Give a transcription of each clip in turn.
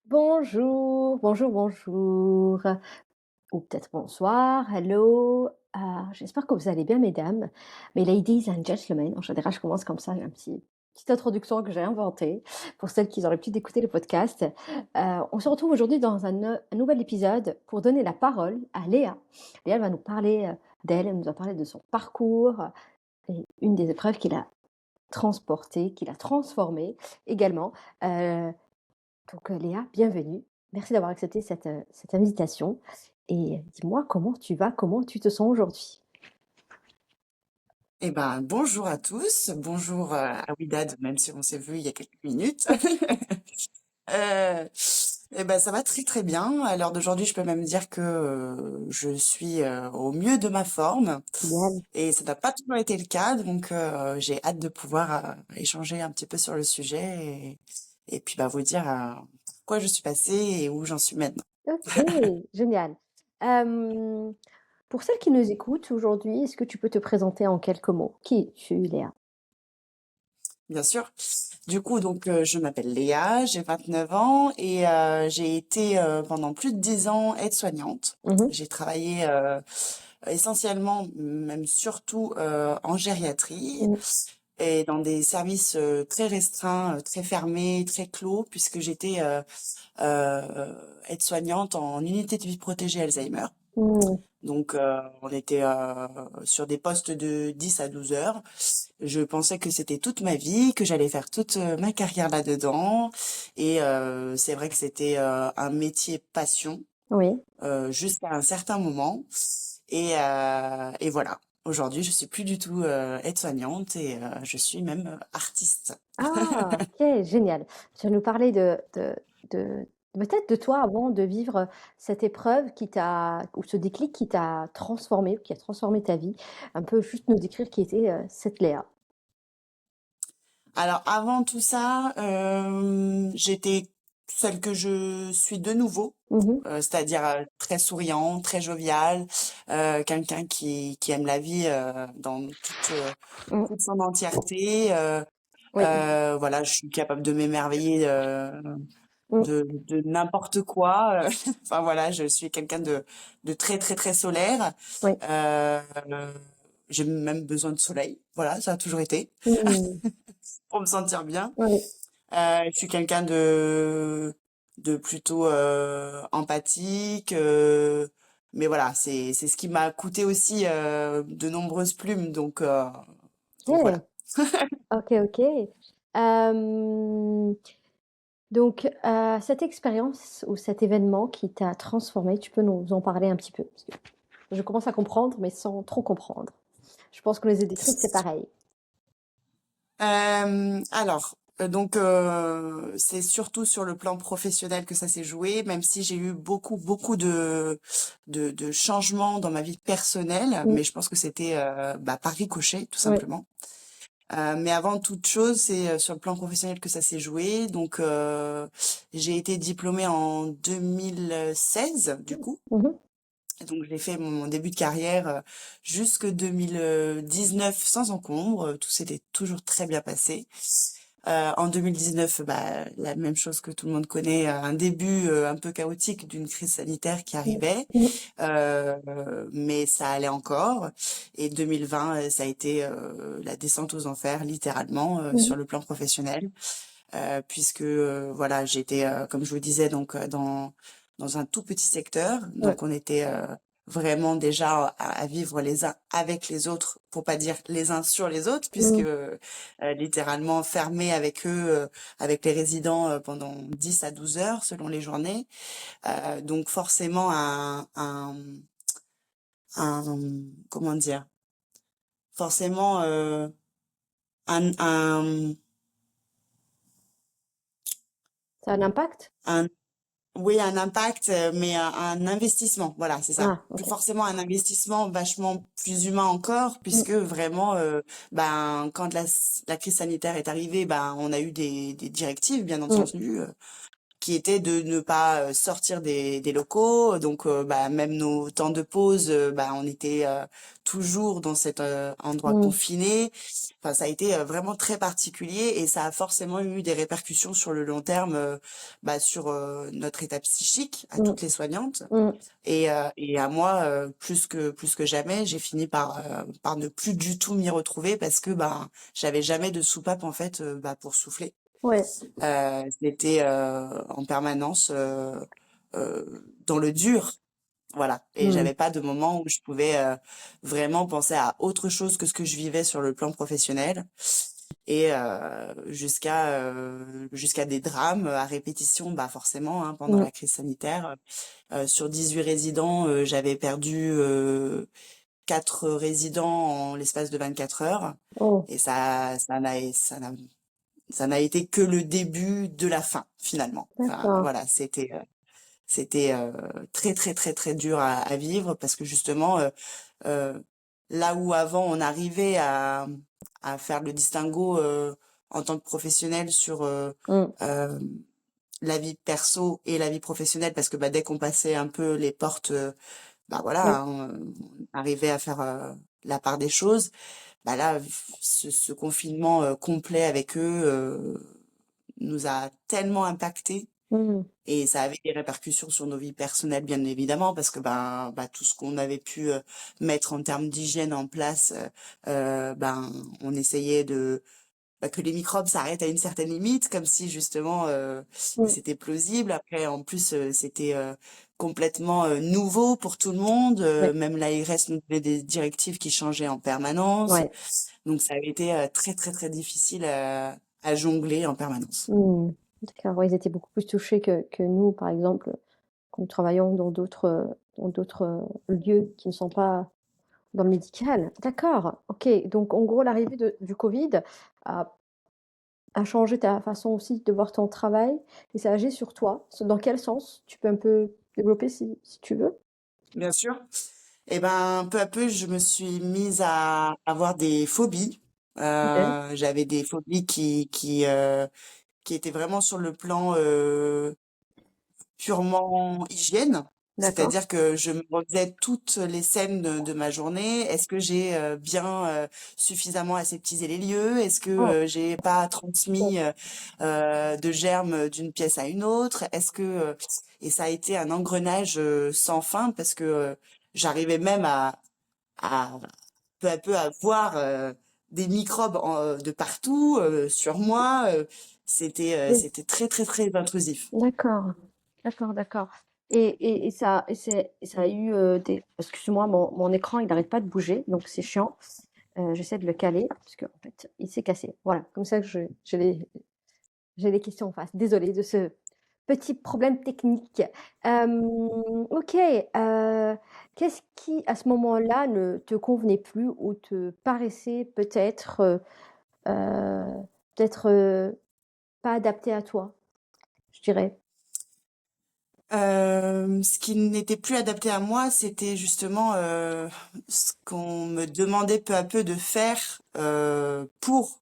Bonjour, bonjour, bonjour, ou peut-être bonsoir, hello. J'espère que vous allez bien, mesdames, mes ladies and gentlemen. En général, je commence comme ça, j'ai petite introduction que j'ai inventée pour celles qui auraient l'habitude d'écouter le podcast. On se retrouve aujourd'hui dans un nouvel épisode pour donner la parole à Léa. Léa elle va nous parler d'elle, elle nous a parlé de son parcours et une des épreuves qu'il a transportées, qu'il a transformées également. Euh, donc, Léa, bienvenue. Merci d'avoir accepté cette invitation. Et dis-moi comment tu vas, comment tu te sens aujourd'hui? Eh ben, bonjour à tous, bonjour à Widad, même si on s'est vu il y a quelques minutes. Euh, eh ben, ça va très très bien. À l'heure d'aujourd'hui, je peux même dire que je suis au mieux de ma forme Génial. et ça n'a pas toujours été le cas, donc j'ai hâte de pouvoir échanger un petit peu sur le sujet et puis bah, vous dire pourquoi je suis passée et où j'en suis maintenant. Ok, génial. Euh, pour celles qui nous écoutent aujourd'hui, est-ce que tu peux te présenter en quelques mots? Qui es-tu, Léa? Bien sûr. Du coup, donc, je m'appelle Léa, j'ai 29 ans et j'ai été pendant plus de 10 ans aide-soignante. Mhm, J'ai travaillé essentiellement, même surtout en gériatrie mhm, et dans des services très restreints, très fermés, très clos, puisque j'étais aide-soignante en unité de vie protégée Alzheimer. mhm. Donc, on était sur des postes de 10 à 12 heures. Je pensais que c'était toute ma vie, que j'allais faire toute ma carrière là-dedans. Et c'est vrai que c'était un métier passion Oui. jusqu'à un certain moment. Et voilà. Aujourd'hui, je suis plus du tout aide-soignante et je suis même artiste. Ah, ok, génial. Tu vas nous parler de peut-être de toi avant de vivre cette épreuve ou ce déclic qui t'a transformé, qui a transformé ta vie. Un peu juste nous décrire qui était cette Léa. Alors avant tout ça, j'étais celle que je suis de nouveau, Mhm. c'est-à-dire très souriant, très jovial, quelqu'un qui aime la vie dans Mm. toute son entièreté. Oui. Voilà, je suis capable de m'émerveiller Mm. de n'importe quoi. Enfin voilà, je suis quelqu'un de très très très solaire. Oui. Euh, j'ai même besoin de soleil. Voilà, ça a toujours été Mm. pour me sentir bien. Oui. Je suis quelqu'un de plutôt empathique, mais voilà, c'est ce qui m'a coûté aussi de nombreuses plumes, donc voilà. Ok, ok, ok. Euh, donc, cette expérience ou cet événement qui t'a transformé, tu peux nous en parler un petit peu? Parce que je commence à comprendre, mais sans trop comprendre. Je pense que les éditrices, c'est pareil. C'est surtout sur le plan professionnel que ça s'est joué, même si j'ai eu beaucoup de changements dans ma vie personnelle, Mm. mais je pense que c'était bah, par ricochet, tout Oui. simplement. Mais avant toute chose, c'est sur le plan professionnel que ça s'est joué. Donc, j'ai été diplômée en 2016, du coup. Mhm. Donc, j'ai fait mon début de carrière jusque 2019 sans encombre. Tout s'était toujours très bien passé. En 2019, bah, la même chose que tout le monde connaît, un début un peu chaotique d'une crise sanitaire qui Mm. arrivait, Mm. mais ça allait encore. Et 2020, ça a été la descente aux enfers, littéralement, sur Mhm. le plan professionnel, puisque voilà, j'étais, comme je vous disais, donc dans un tout petit secteur, Ouais. donc on était vraiment déjà à vivre les uns avec les autres, pour pas dire les uns sur les autres, puisque Mm. littéralement fermés avec eux, avec les résidents pendant 10 à 12 heures selon les journées. Donc forcément comment dire, forcément un, Ça a un impact? un oui, un impact, mais un investissement, voilà, c'est ça. Ah, Plus ok. forcément un investissement vachement plus humain encore, Mm. puisque vraiment, ben, quand la crise sanitaire est arrivée, ben, on a eu des directives, bien Mm. entendu, qui était de ne pas sortir des locaux. Donc, bah, même nos temps de pause, bah, on était toujours dans cet endroit Mm, confiné. Enfin, ça a été vraiment très particulier et ça a forcément eu des répercussions sur le long terme, bah, sur notre état psychique à mm, toutes les soignantes. mm. Et à moi, plus que jamais, j'ai fini par ne plus du tout m'y retrouver parce que bah j'avais jamais de soupape en fait bah, pour souffler. Ouais. C'était en permanence dans le dur, voilà. Et Mm, j'avais pas de moment où je pouvais vraiment penser à autre chose que ce que je vivais sur le plan professionnel et jusqu'à des drames à répétition, bah forcément hein, pendant mm. la crise sanitaire. Sur 18 résidents, j'avais perdu 4 résidents en l'espace de 24 heures. Oh, Et ça n'a été que le début de la fin, finalement. Enfin, d'accord. voilà, c'était très, très, très, très dur à vivre parce que justement, euh, là où avant on arrivait à faire le distinguo en tant que professionnel sur Mm, euh, la vie perso et la vie professionnelle parce que bah, dès qu'on passait un peu les portes, bah ouais. voilà, on arrivait à faire la part des choses. Bah là, ce confinement complet avec eux nous a tellement impacté Mm, et ça avait des répercussions sur nos vies personnelles, bien évidemment, parce que bah, tout ce qu'on avait pu mettre en termes d'hygiène en place, ben, on essayait de bah, que les microbes s'arrêtent à une certaine limite, comme si justement mm. c'était plausible. Après, en plus, c'était complètement nouveau pour tout le monde. Ouais. Même l'ARS nous donnait des directives qui changeaient en permanence. Ouais. Donc, ça avait été très, très, très difficile à jongler en permanence. Mm. D'accord. Ouais, ils étaient beaucoup plus touchés que nous, par exemple, quand nous travaillons dans d'autres lieux qui ne sont pas dans le médical. D'accord. Ok. Donc, en gros, l'arrivée du Covid a, a changé ta façon aussi de voir ton travail et ça agit sur toi. Dans quel sens? Tu peux un peu développer si tu veux. Bien sûr. Et ben, peu à peu, je me suis mise à avoir des phobies. Ok. J'avais des phobies qui étaient vraiment sur le plan purement hygiène. D'accord. C'est-à-dire que je me refaisais toutes les scènes de ma journée. Est-ce que j'ai bien suffisamment aseptisé les lieux? Est-ce que Oh. j'ai pas transmis de germes d'une pièce à une autre? Est-ce que et ça a été un engrenage sans fin parce que j'arrivais même à peu à peu à voir des microbes de partout sur moi. Oui. C'était très très très intrusif. D'accord. D'accord, d'accord. Et ça a eu des... Excuse-moi, mon écran, il n'arrête pas de bouger, donc c'est chiant. J'essaie de le caler, parce qu'en fait, il s'est cassé. Voilà, comme ça que j'ai les questions en face. Désolée de ce petit problème technique. Ok, qu'est-ce qui, à ce moment-là, ne te convenait plus ou te paraissait euh, peut-être pas adapté à toi, je dirais. Ce qui n'était plus adapté à moi, c'était justement ce qu'on me demandait peu à peu de faire euh, pour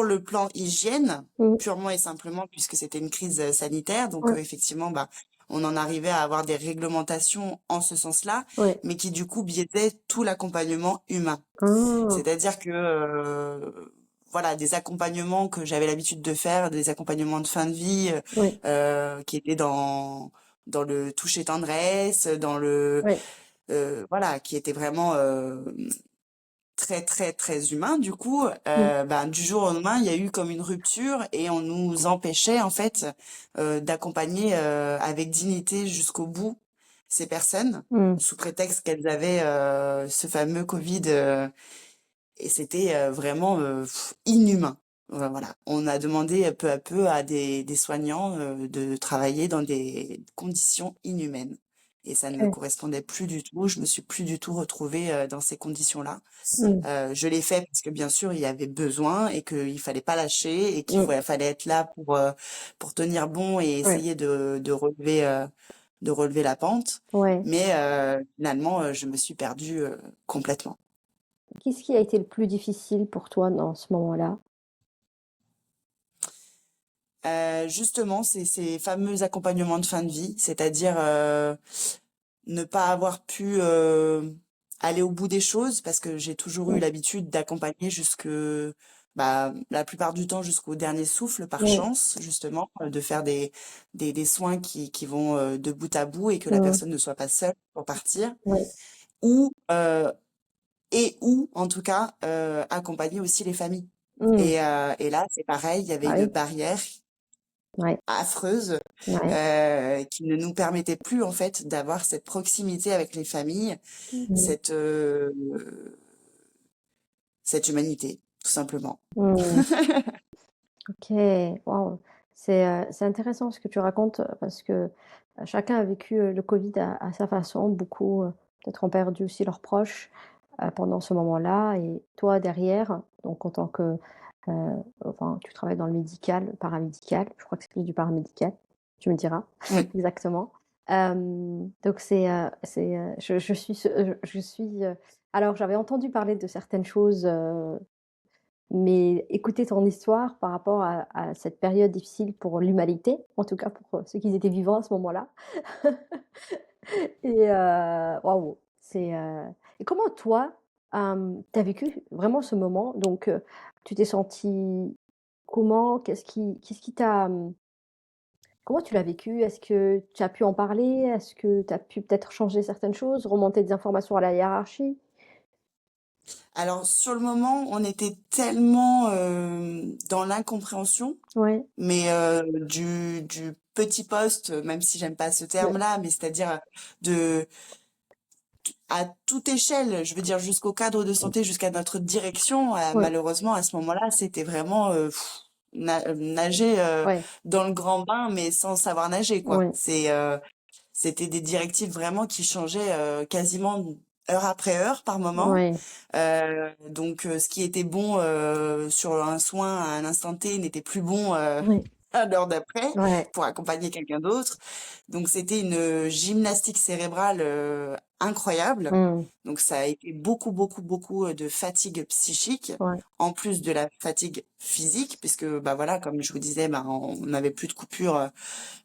le plan hygiène, Mm, purement et simplement puisque c'était une crise sanitaire. Donc ouais, effectivement, bah, on en arrivait à avoir des réglementations en ce sens-là, ouais. mais qui du coup biaisaient tout l'accompagnement humain. Ah, C'est-à-dire que voilà, des accompagnements que j'avais l'habitude de faire, des accompagnements de fin de vie ouais, qui étaient dans le toucher tendresse, dans le ouais. voilà, qui étaient vraiment très très très humain. Du coup, Mm, ben, du jour au lendemain, il y a eu comme une rupture et on nous empêchait en fait d'accompagner avec dignité jusqu'au bout ces personnes mm, sous prétexte qu'elles avaient ce fameux Covid et c'était vraiment inhumain. Voilà, on a demandé peu à peu à des soignants de travailler dans des conditions inhumaines. Et ça ne me ok. correspondait plus du tout. Je me suis plus du tout retrouvée dans ces conditions-là. Mm, Je l'ai fait parce que bien sûr il y avait besoin et qu'il fallait pas lâcher et qu'il mm, fallait être là pour tenir bon et ouais, essayer de relever la pente. ouais. Mais finalement je me suis perdue complètement. Qu'est-ce qui a été le plus difficile pour toi dans ce moment-là? Justement, c'est ces fameux accompagnements de fin de vie, c'est-à-dire ne pas avoir pu aller au bout des choses parce que j'ai toujours eu Mm. l'habitude d'accompagner bah, la plupart du temps jusqu'au dernier souffle par Oui, chance, justement, de faire des soins qui vont de bout à bout et que la mm, personne ne soit pas seule pour partir. oui, Ou, ou, en tout cas, accompagner aussi les familles. mm. Et là, c'est pareil, il y avait Ah une oui, barrière ouais, affreuse ouais, qui ne nous permettait plus en fait d'avoir cette proximité avec les familles, mm, cette cette humanité, tout simplement. mm. Ok, waouh. C'est intéressant ce que tu racontes parce que chacun a vécu le Covid à sa façon. Beaucoup peut-être ont perdu aussi leurs proches pendant ce moment-là. Et toi derrière, donc en tant que, enfin, tu travailles dans le médical, paramédical. Je crois que c'est plus du paramédical. Tu me diras Oui. exactement. Donc je suis, je suis. Alors j'avais entendu parler de certaines choses. Mais écouter ton histoire par rapport à cette période difficile pour l'humanité, en tout cas pour ceux qui étaient vivants à ce moment-là. Et waouh, et comment toi, tu as vécu vraiment ce moment? Donc, tu t'es senti comment? Qu'est-ce qui t'a, comment tu l'as vécu? Est-ce que tu as pu en parler? Est-ce que tu as pu peut-être changer certaines choses, remonter des informations à la hiérarchie? Alors sur le moment, on était tellement dans l'incompréhension, Ouais, mais du petit poste, même si j'aime pas ce ouais, terme-là, mais c'est-à-dire de à toute échelle, je veux dire jusqu'au cadre de santé, jusqu'à notre direction, ouais, malheureusement à ce moment-là, c'était vraiment nager ouais, dans le grand bain, mais sans savoir nager, quoi. ouais, C'était des directives vraiment qui changeaient quasiment heure après heure par moment. ouais, Donc, ce qui était bon sur un soin à un instant T n'était plus bon ouais, à l'heure d'après ouais. pour accompagner quelqu'un d'autre. Donc, c'était une gymnastique cérébrale incroyable. Mmh. Donc, ça a été beaucoup, beaucoup, beaucoup de fatigue psychique, Ouais. en plus de la fatigue physique, puisque, bah voilà, comme je vous disais, bah, on n'avait plus de coupure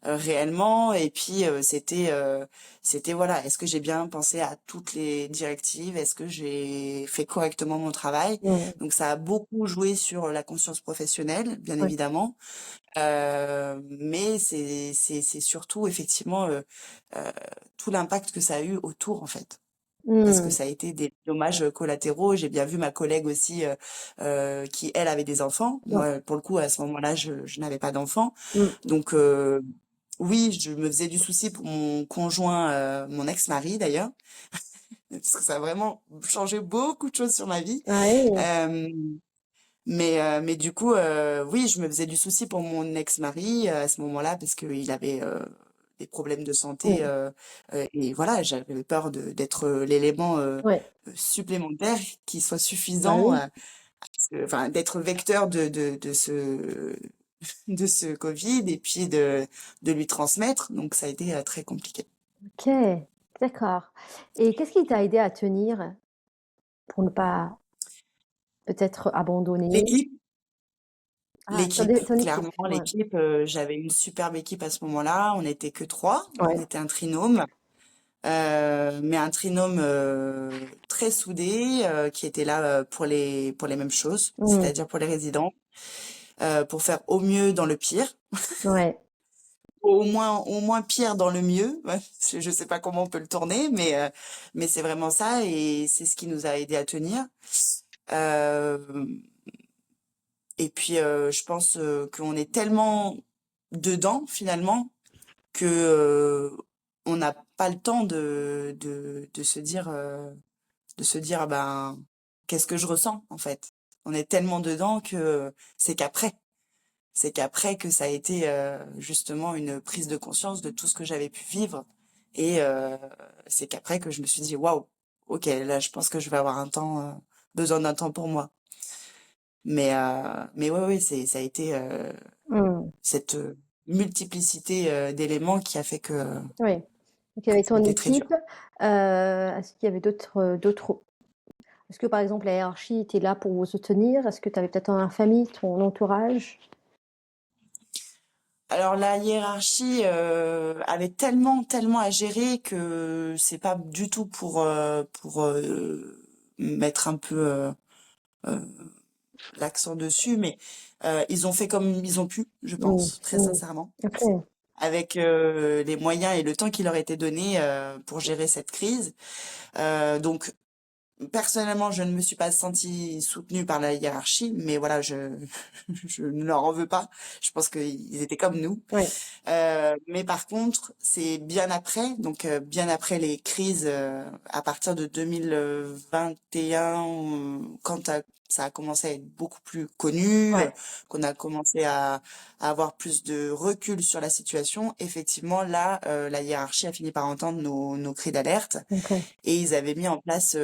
réellement. Et puis, c'était, voilà, est-ce que j'ai bien pensé à toutes les directives? Est-ce que j'ai fait correctement mon travail? Mmh. Donc, ça a beaucoup joué sur la conscience professionnelle, bien Ouais. évidemment. Mais c'est surtout effectivement euh, tout l'impact que ça a eu autour en fait. Parce que Mmh. ça a été des dommages collatéraux. J'ai bien vu ma collègue aussi qui, elle, avait des enfants. Ouais. Moi, pour le coup, à ce moment-là, je n'avais pas d'enfants. Mmh. Donc, oui, je me faisais du souci pour mon conjoint, mon ex-mari d'ailleurs, parce que ça a vraiment changé beaucoup de choses sur ma vie. Ouais. Euh, mais du coup, oui, je me faisais du souci pour mon ex-mari à ce moment-là parce qu'il avait des problèmes de santé Mmh. et voilà, j'avais peur d'être l'élément Ouais. supplémentaire qui soit Bah suffisant, oui. enfin d'être vecteur de ce de ce Covid et puis de lui transmettre. Donc ça a été très compliqué. OK. D'accord. Et qu'est-ce qui t'a aidé à tenir pour ne pas peut-être abandonner? L'équipe, Ah, l'équipe, ton équipe. clairement Ouais. l'équipe. J'avais une superbe équipe à ce moment-là. On n'était que trois, on Ouais. était un trinôme. Mais un trinôme très soudé qui était là pour les mêmes choses, Mmh. c'est-à-dire pour les résidents, pour faire au mieux dans le pire, Ouais. au moins pire dans le mieux. Ouais, je sais pas comment on peut le tourner, mais c'est vraiment ça et c'est ce qui nous a aidé à tenir. Euh, et puis je pense qu'on est tellement dedans finalement que on n'a pas le temps de se dire, ah ben, qu'est-ce que je ressens, en fait? On est tellement dedans que c'est qu'après. C'est qu'après que ça a été justement une prise de conscience de tout ce que j'avais pu vivre. Et c'est qu'après que je me suis dit, waouh, ok, là, je pense que je vais avoir besoin d'un temps pour moi. Mais ouais, ouais, ça a été Mmh. cette multiplicité d'éléments qui a fait Oui. Donc il y que avait ça a ton été très dur. équipe. Est-ce qu'il y avait d'autres est-ce que par exemple la hiérarchie était là pour vous soutenir? Est-ce que tu avais peut-être dans la famille, ton entourage? Alors la hiérarchie avait tellement, tellement à gérer que c'est pas du tout pour mettre un peu euh, l'accent dessus, mais ils ont fait comme ils ont pu, je Mm, pense, très mm. sincèrement, Ok. avec les moyens et le temps qui leur était donné pour gérer cette crise. Donc personnellement, je ne me suis pas sentie soutenue par la hiérarchie, mais voilà, je ne leur en veux pas. Je pense qu'ils étaient comme nous. Ouais. Mais par contre, c'est bien après, donc bien après les crises, à partir de 2021, ça a commencé à être beaucoup plus connu, Ouais. qu'on a commencé à avoir plus de recul sur la situation. Effectivement, là, la hiérarchie a fini par entendre nos cris d'alerte Ok. et ils avaient mis en place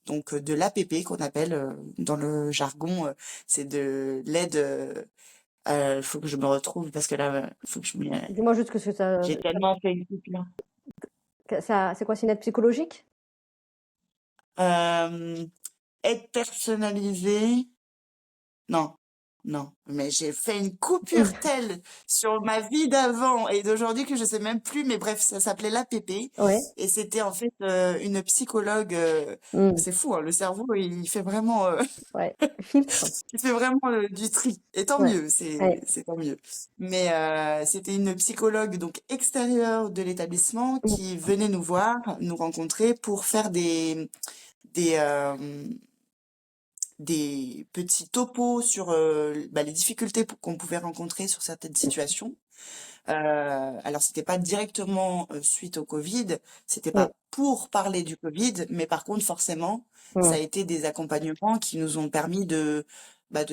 donc de l'APP qu'on appelle dans le jargon, c'est de l'aide. Faut que je me retrouve parce que là, faut que je me... Dis-moi juste que J'ai tellement fait une coupure. c'est quoi, c'est une aide psychologique? Euh, Aide personnalisée. Non, non. Mais j'ai fait une coupure telle sur ma vie d'avant et d'aujourd'hui que je sais même plus. Mais bref, ça s'appelait l'APP Ouais. et c'était en fait une psychologue. Mm. C'est fou, hein, le cerveau, il fait vraiment, Ouais. Filtre. il fait vraiment du tri. Et tant Ouais. mieux, Ouais. c'est tant mieux. Mais c'était une psychologue donc extérieure de l'établissement Mm. qui venait nous voir, nous rencontrer pour faire des des petits topos sur les difficultés qu'on pouvait rencontrer sur certaines situations. Alors c'était pas directement suite au Covid, c'était Ouais. pas pour parler du Covid, mais par contre forcément, ça a Mm. été des accompagnements qui nous ont permis de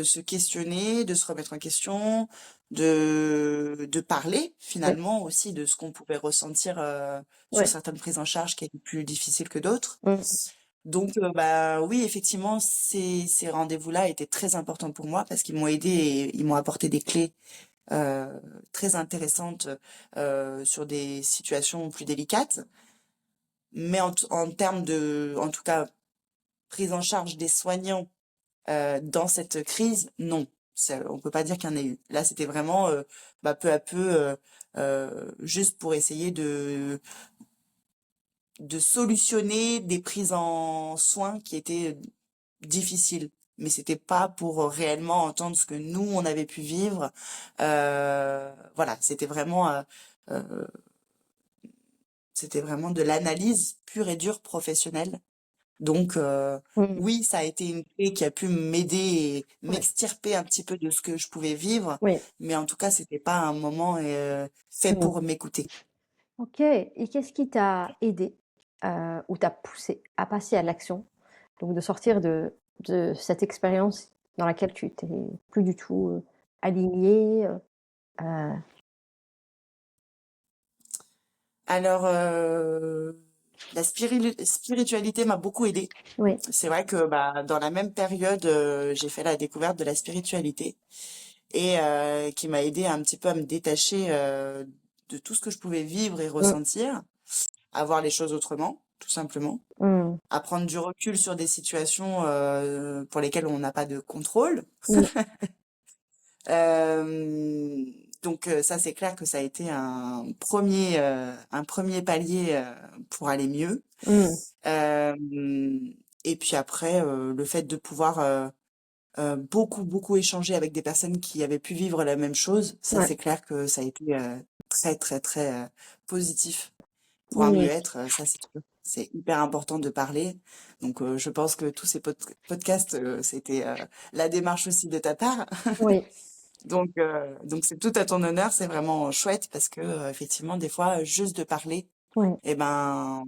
se questionner, de se remettre en question, de parler Ouais. finalement aussi de ce qu'on pouvait ressentir sur Ouais. certaines prises en charge qui étaient plus difficiles que d'autres. Mm. Donc, bah oui, effectivement, ces rendez-vous-là étaient très importants pour moi parce qu'ils m'ont aidé et ils m'ont apporté des clés euh, très intéressantes sur des situations plus délicates. Mais en termes de, en tout cas, prise en charge des soignants dans cette crise, non. On peut pas dire qu'il y en ait eu. Là, c'était vraiment peu à peu, juste pour essayer de solutionner des prises en soins qui étaient difficiles. Mais c'était pas pour réellement entendre ce que nous on avait pu vivre. Voilà, euh, c'était vraiment de l'analyse pure et dure professionnelle. Donc Mm. oui, ça a été une clé qui a pu m'aider et Ouais. m'extirper un petit peu de ce que je pouvais vivre, Oui. mais en tout cas, c'était pas un moment fait Mm. pour m'écouter. Ok. Et qu'est-ce qui t'a aidé ou t'a poussé à passer à l'action? Donc de sortir de cette expérience dans laquelle tu étais plus du tout aligné. Euh, Alors, la spiritualité m'a beaucoup aidée. oui. C'est vrai que bah, dans la même période, j'ai fait la découverte de la spiritualité et qui m'a aidé un petit peu à me détacher de tout ce que je pouvais vivre et Mm. ressentir, à voir les choses autrement, tout simplement, Mm. à prendre du recul sur des situations pour lesquelles on n'a pas de contrôle. Mm. Euh, donc ça, c'est clair que ça a été un premier palier pour aller mieux. Mm. Euh, et puis après, le fait de pouvoir beaucoup, beaucoup échanger avec des personnes qui avaient pu vivre la même chose, ça Ouais. c'est clair que ça a été très, très, très positif pour un Mm. mieux-être. Ça, c'est sûr. C'est hyper important de parler. Donc, je pense que tous ces podcasts, c'était la démarche aussi de ta part. Oui. Donc c'est tout à ton honneur. C'est vraiment chouette parce que effectivement, des fois, juste de parler, Oui. eh ben,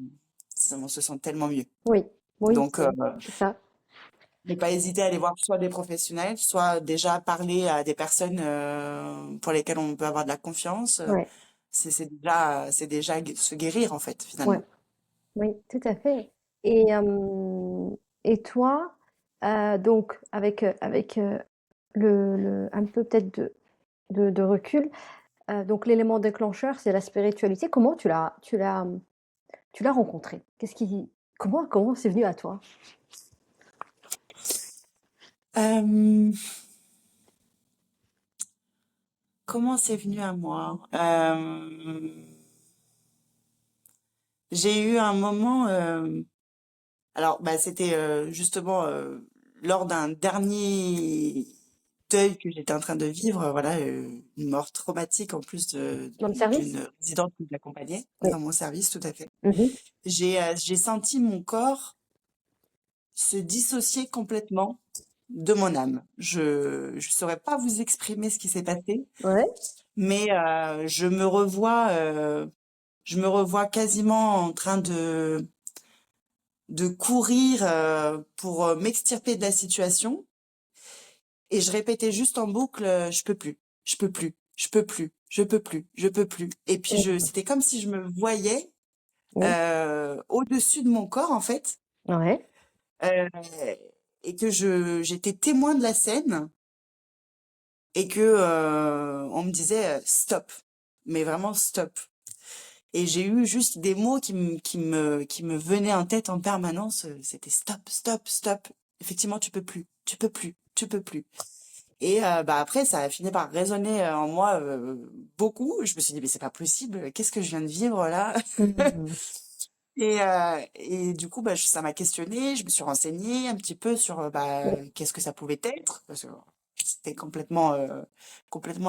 on se sent tellement mieux. Oui. Oui. Donc, C'est ça. ne pas hésiter à aller voir soit des professionnels, soit déjà parler à des personnes pour lesquelles on peut avoir de la confiance. Ouais. C'est déjà se guérir en fait Ouais. finalement. Oui, tout à fait. Et, et toi, donc avec un peu peut-être de recul, donc l'élément déclencheur, c'est la spiritualité. Comment tu l'as rencontré? Comment c'est venu à toi? Euh, comment c'est venu à moi? J'ai eu un moment, alors bah c'était justement lors d'un dernier deuil que j'étais en train de vivre, voilà, une mort traumatique en plus Dans le service? d'une résidente qui m'accompagnait Oui. dans mon service, tout à fait. Mhm. J'ai senti mon corps se dissocier complètement de mon âme. Je saurais pas vous exprimer ce qui s'est passé, Ouais. mais je me revois quasiment en train de courir pour m'extirper de la situation, et je répétais juste en boucle je peux plus, je peux plus, je peux plus, je peux plus, je peux plus. Et puis Mhm. c'était comme si je me voyais Oui. au-dessus de mon corps en fait, Ouais. euh, et que j'étais témoin de la scène, et que on me disait stop, mais vraiment stop. Et j'ai eu juste des mots qui me venaient en tête en permanence. C'était stop, stop, stop. Effectivement, tu peux plus, tu peux plus, tu peux plus. Et bah après, ça a fini par résonner en moi beaucoup. Je me suis dit, mais c'est pas possible. Qu'est-ce que je viens de vivre là? Mhm. Et du coup, bah, ça m'a questionnée. Je me suis renseignée un petit peu sur bah, Oui. qu'est-ce que ça pouvait être, parce que c'était complètement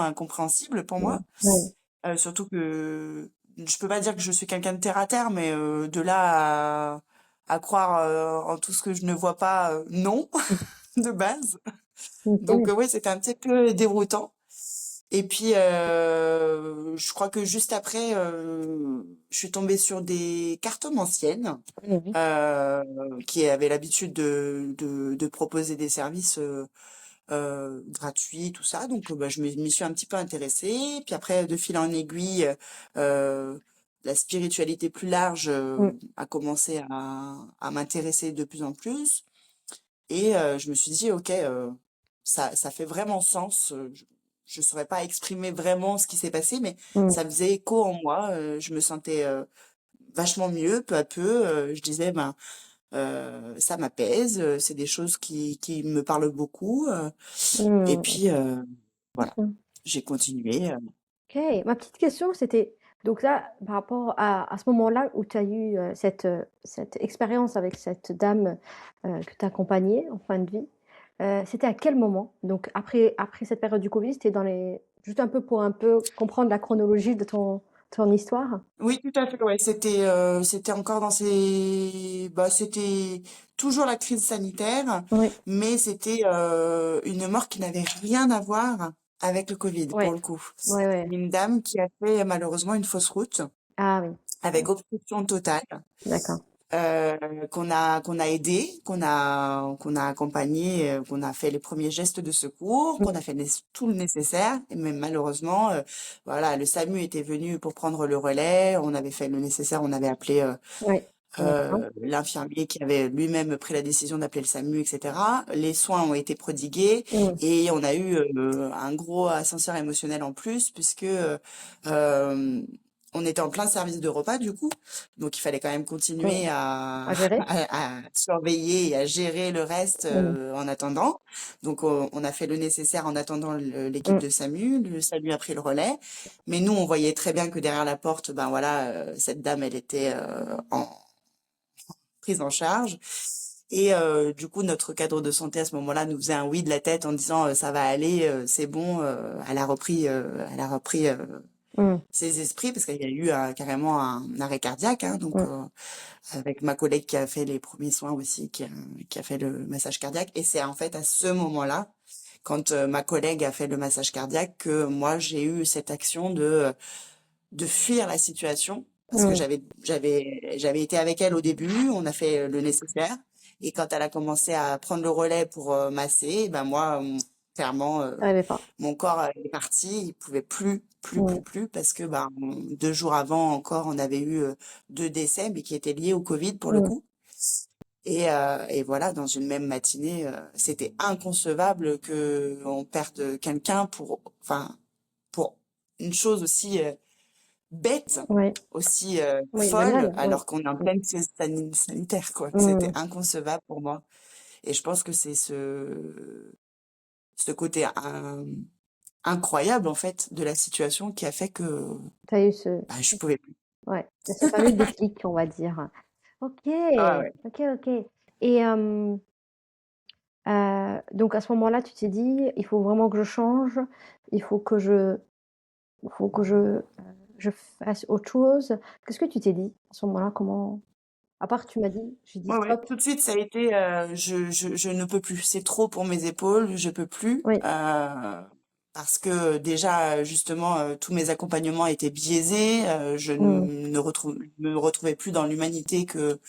incompréhensible pour Oui. moi. Oui. Surtout que je peux pas dire que je suis quelqu'un de terre à terre, mais de là à croire en tout ce que je ne vois pas, non, de base. Donc Ok. ouais, c'était un petit peu déroutant. Et puis je crois que juste après, je suis tombée sur des cartomanciennes Oui. qui avaient l'habitude de proposer des services gratuit, tout ça. Donc, bah, je m'y suis un petit peu intéressée. Puis après, de fil en aiguille, euh, la spiritualité plus large Mm. a commencé à m'intéresser de plus en plus. Et je me suis dit, ok, ça fait vraiment sens. Je ne saurais pas exprimer vraiment ce qui s'est passé, mais Mm. ça faisait écho en moi. Je me sentais vachement mieux, peu à peu. Je disais, ben, ça m'apaise, c'est des choses qui me parlent beaucoup. Et Mm. puis, voilà, D'accord. j'ai continué. Ok, ma petite question, c'était donc là, par rapport à ce moment-là où tu as eu cette expérience avec cette dame que tu accompagnée en fin de vie, c'était à quel moment? Donc après cette période du Covid, c'était dans les... Juste un peu pour un peu comprendre la chronologie de ton histoire. Oui, tout à fait, ouais, c'était encore dans bah, c'était toujours la crise sanitaire, Oui, mais c'était une mort qui n'avait rien à voir avec le Covid, oui, pour le coup. oui, C'est oui. une dame qui a fait malheureusement une fausse route Ah oui, avec obstruction totale. d'accord. Qu'on a aidé, qu'on a accompagné, qu'on a fait les premiers gestes de secours, qu'on a Mm. fait tout le nécessaire. Mais malheureusement, voilà, le SAMU était venu pour prendre le relais. On avait fait le nécessaire, on avait appelé Oui, d'accord. l'infirmier qui avait lui-même pris la décision d'appeler le SAMU, etc. Les soins ont été prodigués Mm. et on a eu un gros ascenseur émotionnel en plus puisque euh, on était en plein service de repas du coup, donc il fallait quand même Oui, continuer à, à gérer. à surveiller et à gérer le reste Mm. en attendant. Donc on a fait le nécessaire en attendant l'équipe Mm. de SAMU. Le SAMU a pris le relais, mais nous on voyait très bien que derrière la porte, ben voilà, cette dame elle était en prise en charge. Et du coup, notre cadre de santé à ce moment-là nous faisait un oui de la tête en disant ça va aller, c'est bon. Elle a repris Mm. ses esprits parce qu'il y a eu carrément un arrêt cardiaque. Hein, donc Mm. avec ma collègue qui a fait les premiers soins aussi, qui a fait le massage cardiaque. Et c'est en fait à ce moment-là, quand ma collègue a fait le massage cardiaque, que moi j'ai eu cette action de fuir la situation parce que Mm. j'avais été avec elle au début, on a fait le nécessaire, et quand elle a commencé à prendre le relais pour masser, ben moi clairement T'arrivais pas. mon corps est parti, il pouvait plus Mm. parce que ben 2 jours avant encore on avait eu 2 décès mais qui étaient liés au Covid pour le Mm. coup. Et voilà, dans une même matinée, c'était inconcevable que on perde quelqu'un enfin, pour une chose aussi bête, Oui, aussi oui, folle, banal, oui. alors qu'on est en pleine crise sanitaire, quoi. C'était Mm. inconcevable pour moi. Et je pense que c'est ce côté incroyable en fait de la situation qui a fait que Tu as eu ce bah, je pouvais plus. ouais, ce fameux déclic, on va dire. OK, Ah ouais. OK, OK et donc à ce moment-là, tu t'es dit: «Il faut vraiment que je change, il faut que je fasse autre chose». Qu'est-ce que tu t'es dit à ce moment-là? Comment à part tu m'as dit: «J'ai dit Ouais, ouais. stop». Tout de suite, ça a été je ne peux plus. C'est trop pour mes épaules, je peux plus. Oui, Parce que déjà, justement, tous mes accompagnements étaient biaisés. Je mmh, me retrouvais plus dans l'humanité que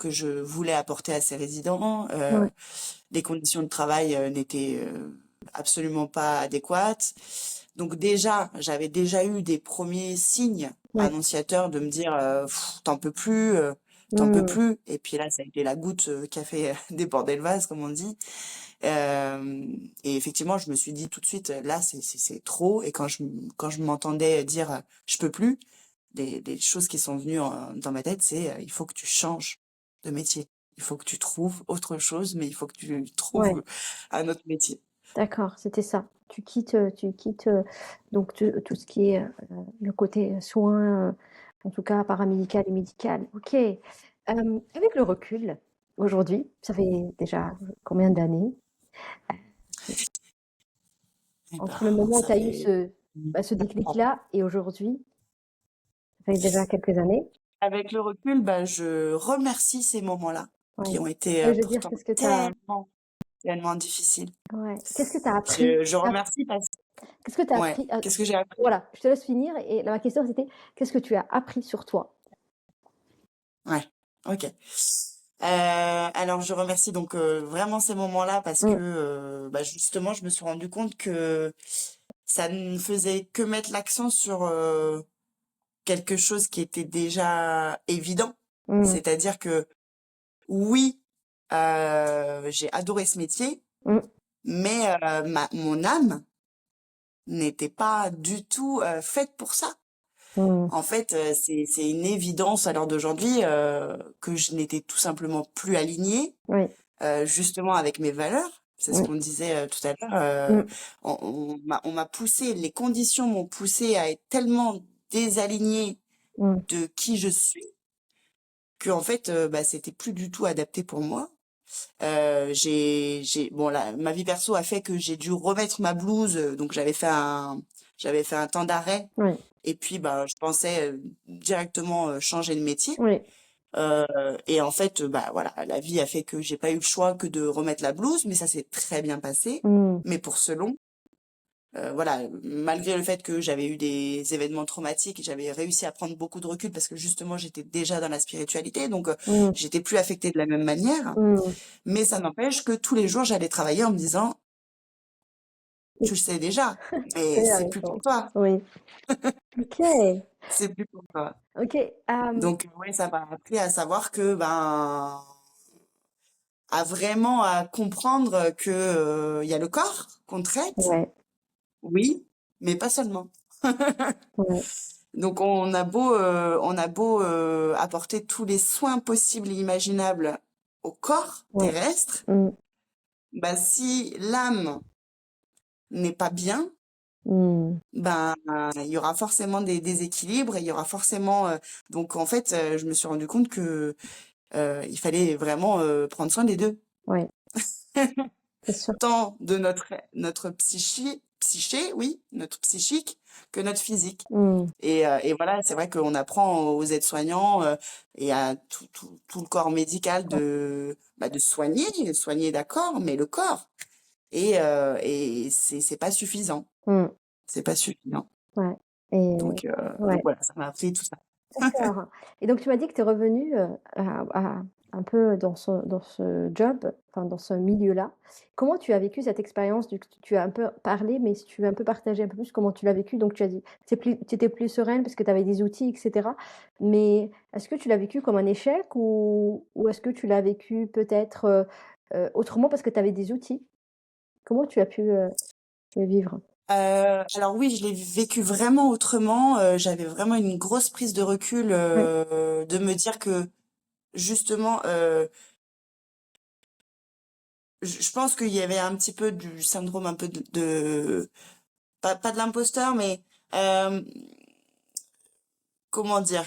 je voulais apporter à ces résidents. ouais, Les conditions de travail n'étaient absolument pas adéquates. Donc déjà, j'avais déjà eu des premiers signes ouais, annonciateurs de me dire pff, t'en peux mmh, plus. Et puis là, ça a été la goutte qui a fait déborder le vase, comme on dit. Euh, et effectivement, je me suis dit tout de suite, là, c'est trop. Et quand je m'entendais dire je peux plus, les choses qui sont venues dans ma tête, c'est il faut que tu changes de métier. Il faut que tu trouves autre chose, mais il faut que tu ouais, trouves un autre métier. d'accord, c'était ça. Tu quittes, donc tout ce qui est, le côté soins, en tout cas paramédical et médical. OK. Avec le recul, aujourd'hui, ça fait déjà combien d'années? Eh Entre le ben, moment où tu ça as eu fait ce 4 ans. déclic-là et aujourd'hui, ça fait déjà quelques années? Avec le recul, ben, je remercie ces moments-là qui Ouais. ont été Ouais, je veux dire, pourtant qu'est-ce que tu as tellement, tellement difficiles. ouais, qu'est-ce que tu as appris? Je remercie parce Qu'est-ce que tu as ouais, appris qu'est-ce que j'ai appris? voilà, je te laisse finir et ma question c'était: «Qu'est-ce que tu as appris sur toi?» Ouais, OK. Alors je remercie donc vraiment ces moments-là parce que Mmh, bah, justement je me suis rendu compte que ça ne faisait que mettre l'accent sur quelque chose qui était déjà évident. mmh, C'est-à-dire que oui, j'ai adoré ce métier, mmh, mais mon âme n'était pas du tout faite pour ça. mmh, En fait, c'est une évidence à l'heure d'aujourd'hui que je n'étais tout simplement plus alignée oui, justement avec mes valeurs. C'est ce mmh, qu'on disait tout à l'heure. mmh, On m'a poussé, les conditions m'ont poussé à être tellement désalignée mmh, de qui je suis que en fait, bah, c'était plus du tout adapté pour moi. Bon là, ma vie perso a fait que j'ai dû remettre ma blouse, donc j'avais fait un temps d'arrêt. oui, Et puis, bah, je pensais directement changer de métier. oui, Euh, et en fait, bah voilà, la vie a fait que j'ai pas eu le choix que de remettre la blouse, mais ça s'est très bien passé. mmh, Mais pour ce long, voilà, malgré le fait que j'avais eu des événements traumatiques, j'avais réussi à prendre beaucoup de recul parce que justement j'étais déjà dans la spiritualité, donc mmh, j'étais plus affectée de la même manière. mmh. Mais ça n'empêche que tous les jours j'allais travailler en me disant, tu le sais déjà, mais C'est la c'est plus pour réponse. toi, Oui. OK, c'est plus pour toi. OK, Donc ouais, ça m'a appris à savoir que ben à vraiment à comprendre que il y a le corps qu'on traite, ouais, oui, mais pas seulement. ouais, Donc on a beau apporter tous les soins possibles et imaginables au corps ouais, terrestre, mmh, bah si l'âme n'est pas bien, mmh, ben il y aura forcément des déséquilibres et il y aura forcément donc en fait je me suis rendu compte que il fallait vraiment prendre soin des deux. ouais, c'est sûr. Tant de notre psyché, oui, notre psychique, que notre physique. Mmh, Et voilà, c'est vrai qu'on apprend aux aides-soignants et à tout le corps médical ouais, bah, de soigner d'accord, mais le corps. Et c'est pas suffisant. mmh, C'est pas suffisant. ouais et Donc ouais. voilà, ça m'a appris tout ça. D'accord et donc tu m'as dit que tu es revenue, à un peu dans ce job, enfin dans ce milieu-là. Comment tu as vécu cette expérience? Tu as un peu parlé, mais si tu veux un peu partager un peu plus comment tu l'as vécu? Donc tu as dit, tu étais plus sereine parce que tu avais des outils et cetera. Mais est-ce que tu l'as vécu comme un échec ou est-ce que tu l'as vécu peut-être, autrement parce que tu avais des outils? Comment tu as pu, le vivre? Alors oui, je l'ai vécu vraiment autrement. J'avais vraiment une grosse prise de recul Ouais. de me dire que justement, je pense qu'il y avait un petit peu du syndrome un peu pas de l'imposteur, mais euh, comment dire?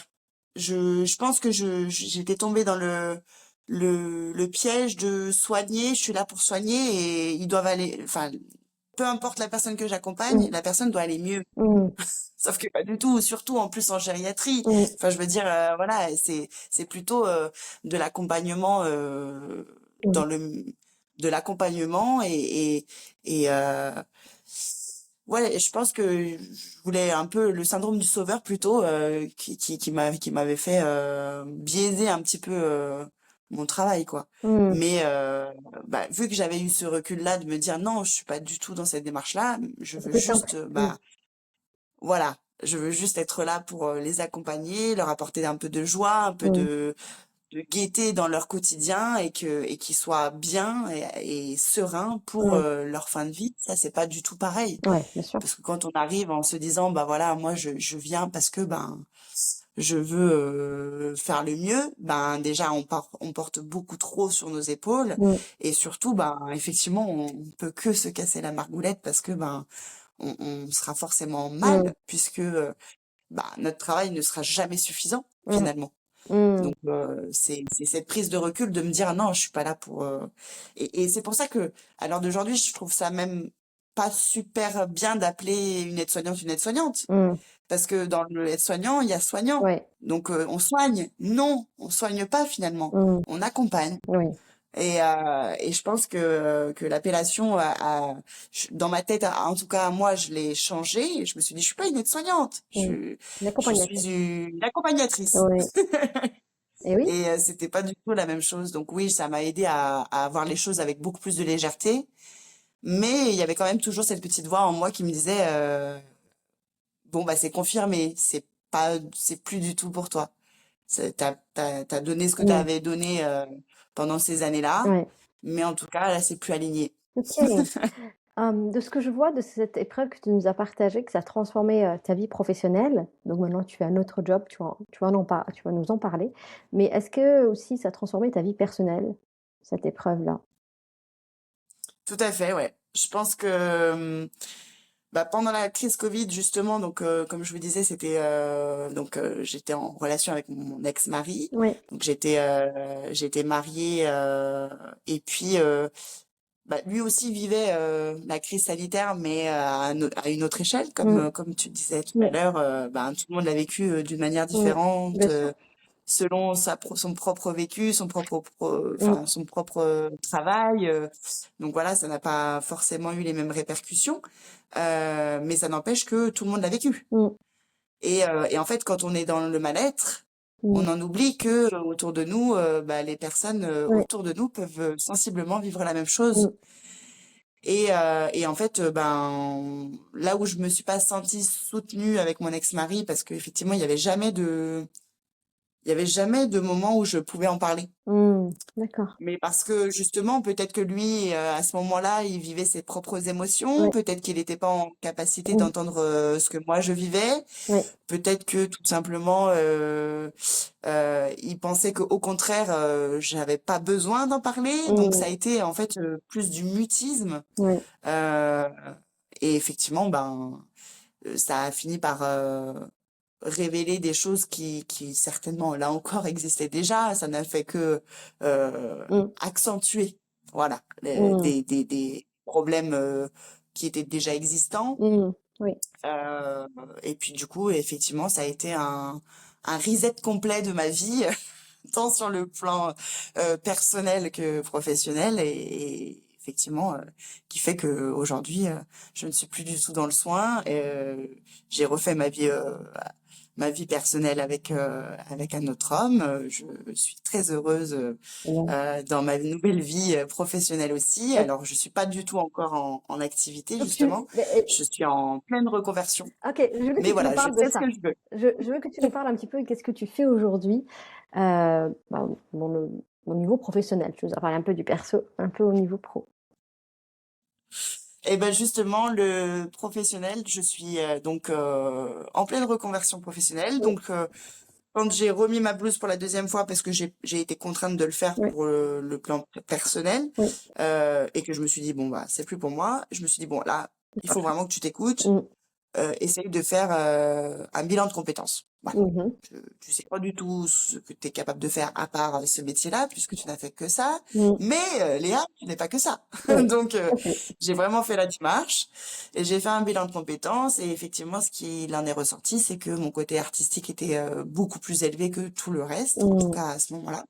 Je pense que j'étais tombée dans le piège de soigner. Je suis là pour soigner et ils doivent aller. Enfin, peu importe la personne que j'accompagne, Mm, la personne doit aller mieux. mm, Sauf que pas du tout, surtout en plus en gériatrie. mm, Enfin, je veux dire, voilà, c'est plutôt de l'accompagnement mm. dans le de l'accompagnement et ouais, je pense que je voulais un peu le syndrome du sauveur plutôt qui m'avait fait biaiser un petit peu mon travail quoi. Mm. Mais bah, vu que j'avais eu ce recul-là de me dire non, je suis pas du tout dans cette démarche-là, je C'est veux plus simple. juste Mm, bah voilà, je veux juste être là pour les accompagner, leur apporter un peu de joie, un peu mm. de gaieté dans leur quotidien et qu'ils soient bien et sereins pour Mm. leur fin de vie. Ça, c'est pas du tout pareil. Ouais, bien sûr. Parce que quand on arrive en se disant, bah voilà, moi je viens parce que ben je veux faire le mieux, ben déjà on porte beaucoup trop sur nos épaules Mm, et surtout ben effectivement on peut que se casser la margoulette parce que ben on sera forcément mm, mal puisque bah, notre travail ne sera jamais suffisant mm, finalement. mm, Donc c'est cette prise de recul de me dire non, je suis pas là pour et c'est pour ça que à l'heure d'aujourd'hui, je trouve ça même pas super bien d'appeler une aide-soignante mm. parce que dans le aide-soignant, il y a soignant. Ouais. Donc on soigne. Non, on soigne pas finalement. Mm, On accompagne. oui. Et je pense que l'appellation dans ma tête, en tout cas moi, je l'ai changé. Et je me suis dit, je suis pas une aide-soignante, Mm. je suis L'accompagnatrice. une accompagnatrice. Oui. Et oui. Et c'était pas du tout la même chose. Donc oui, ça m'a aidé à voir les choses avec beaucoup plus de légèreté. Mais il y avait quand même toujours cette petite voix en moi qui me disait, bon bah c'est confirmé, c'est plus du tout pour toi. T'as donné ce que Mm, t'avais donné pendant ces années-là, ouais. mais en tout cas là c'est plus aligné. Ok. De ce que je vois de cette épreuve que tu nous as partagée, que ça a transformé ta vie professionnelle, donc maintenant tu as un autre job, tu vas nous en parler, mais est-ce que aussi ça a transformé ta vie personnelle, cette épreuve-là? Tout à fait, ouais. Je pense que bah, pendant la crise Covid justement, donc comme je vous disais, j'étais en relation avec mon ex-mari, Oui. donc j'étais mariée et puis bah, lui aussi vivait la crise sanitaire, mais à une autre échelle, Mm, comme tu disais tout à oui. l'heure, ben, tout le monde l'a vécu d'une manière Mm, différente, bien sûr. selon son propre vécu, Mm, enfin son propre travail. Donc voilà, ça n'a pas forcément eu les mêmes répercussions, mais ça n'empêche que tout le monde l'a vécu. mm, Et en fait, quand on est dans le mal-être, mm, on en oublie que autour de nous, bah, les personnes ouais, autour de nous peuvent sensiblement vivre la même chose. mm, Et en fait, ben, là où je me suis pas sentie soutenue avec mon ex-mari, parce qu'effectivement, il y avait jamais de moment où je pouvais en parler. mm, d'accord. Mais parce que justement, peut-être que lui, à ce moment-là, il vivait ses propres émotions, Ouais, peut-être qu'il n'était pas en capacité mm, d'entendre ce que moi je vivais, ouais, peut-être que tout simplement, il pensait qu'au contraire, j'avais pas besoin d'en parler. Donc ça mm, a été en fait plus du mutisme. ouais, Euh, et effectivement, ben, ça a fini par révéler des choses qui certainement, là encore, existaient déjà. Ça n'a fait que mm, accentuer, voilà, mm, des problèmes qui étaient déjà existants. mm, oui. Et puis du coup, effectivement, ça a été un reset complet de ma vie, tant sur le plan personnel que professionnel, et effectivement, qui fait que aujourd'hui, je ne suis plus du tout dans le soin. J'ai refait ma vie personnelle avec un autre homme. Je suis très heureuse dans ma nouvelle vie professionnelle aussi. Et Alors, je suis pas du tout encore en activité, donc justement. Je suis en pleine reconversion. OK, je veux que Mais tu nous voilà, je parles de fais ce ça. que je veux. Je veux que tu nous parles un petit peu de qu'est-ce que tu fais aujourd'hui, bah, dans le au niveau professionnel. Tu nous as parlé un peu du perso, un peu au niveau pro. Et ben justement, le professionnel, je suis donc en pleine reconversion professionnelle. Oui, Donc quand j'ai remis ma blouse pour la deuxième fois parce que j'ai été contrainte de le faire oui, pour le plan personnel oui. et que je me suis dit bon bah c'est plus pour moi. Je me suis dit bon là Il faut vraiment que tu t'écoutes. Mmh. Essaye de faire un bilan de compétences. Voilà. Mmh. Tu sais pas du tout ce que tu es capable de faire à part ce métier-là, puisque tu n'as fait que ça. Mmh. Mais Léa, tu n'es pas que ça. Oui, Donc, tout à fait. j'ai vraiment fait la démarche et j'ai fait un bilan de compétences. Et effectivement, ce qui en est ressorti, c'est que mon côté artistique était beaucoup plus élevé que tout le reste, en tout Mmh. cas à ce moment-là.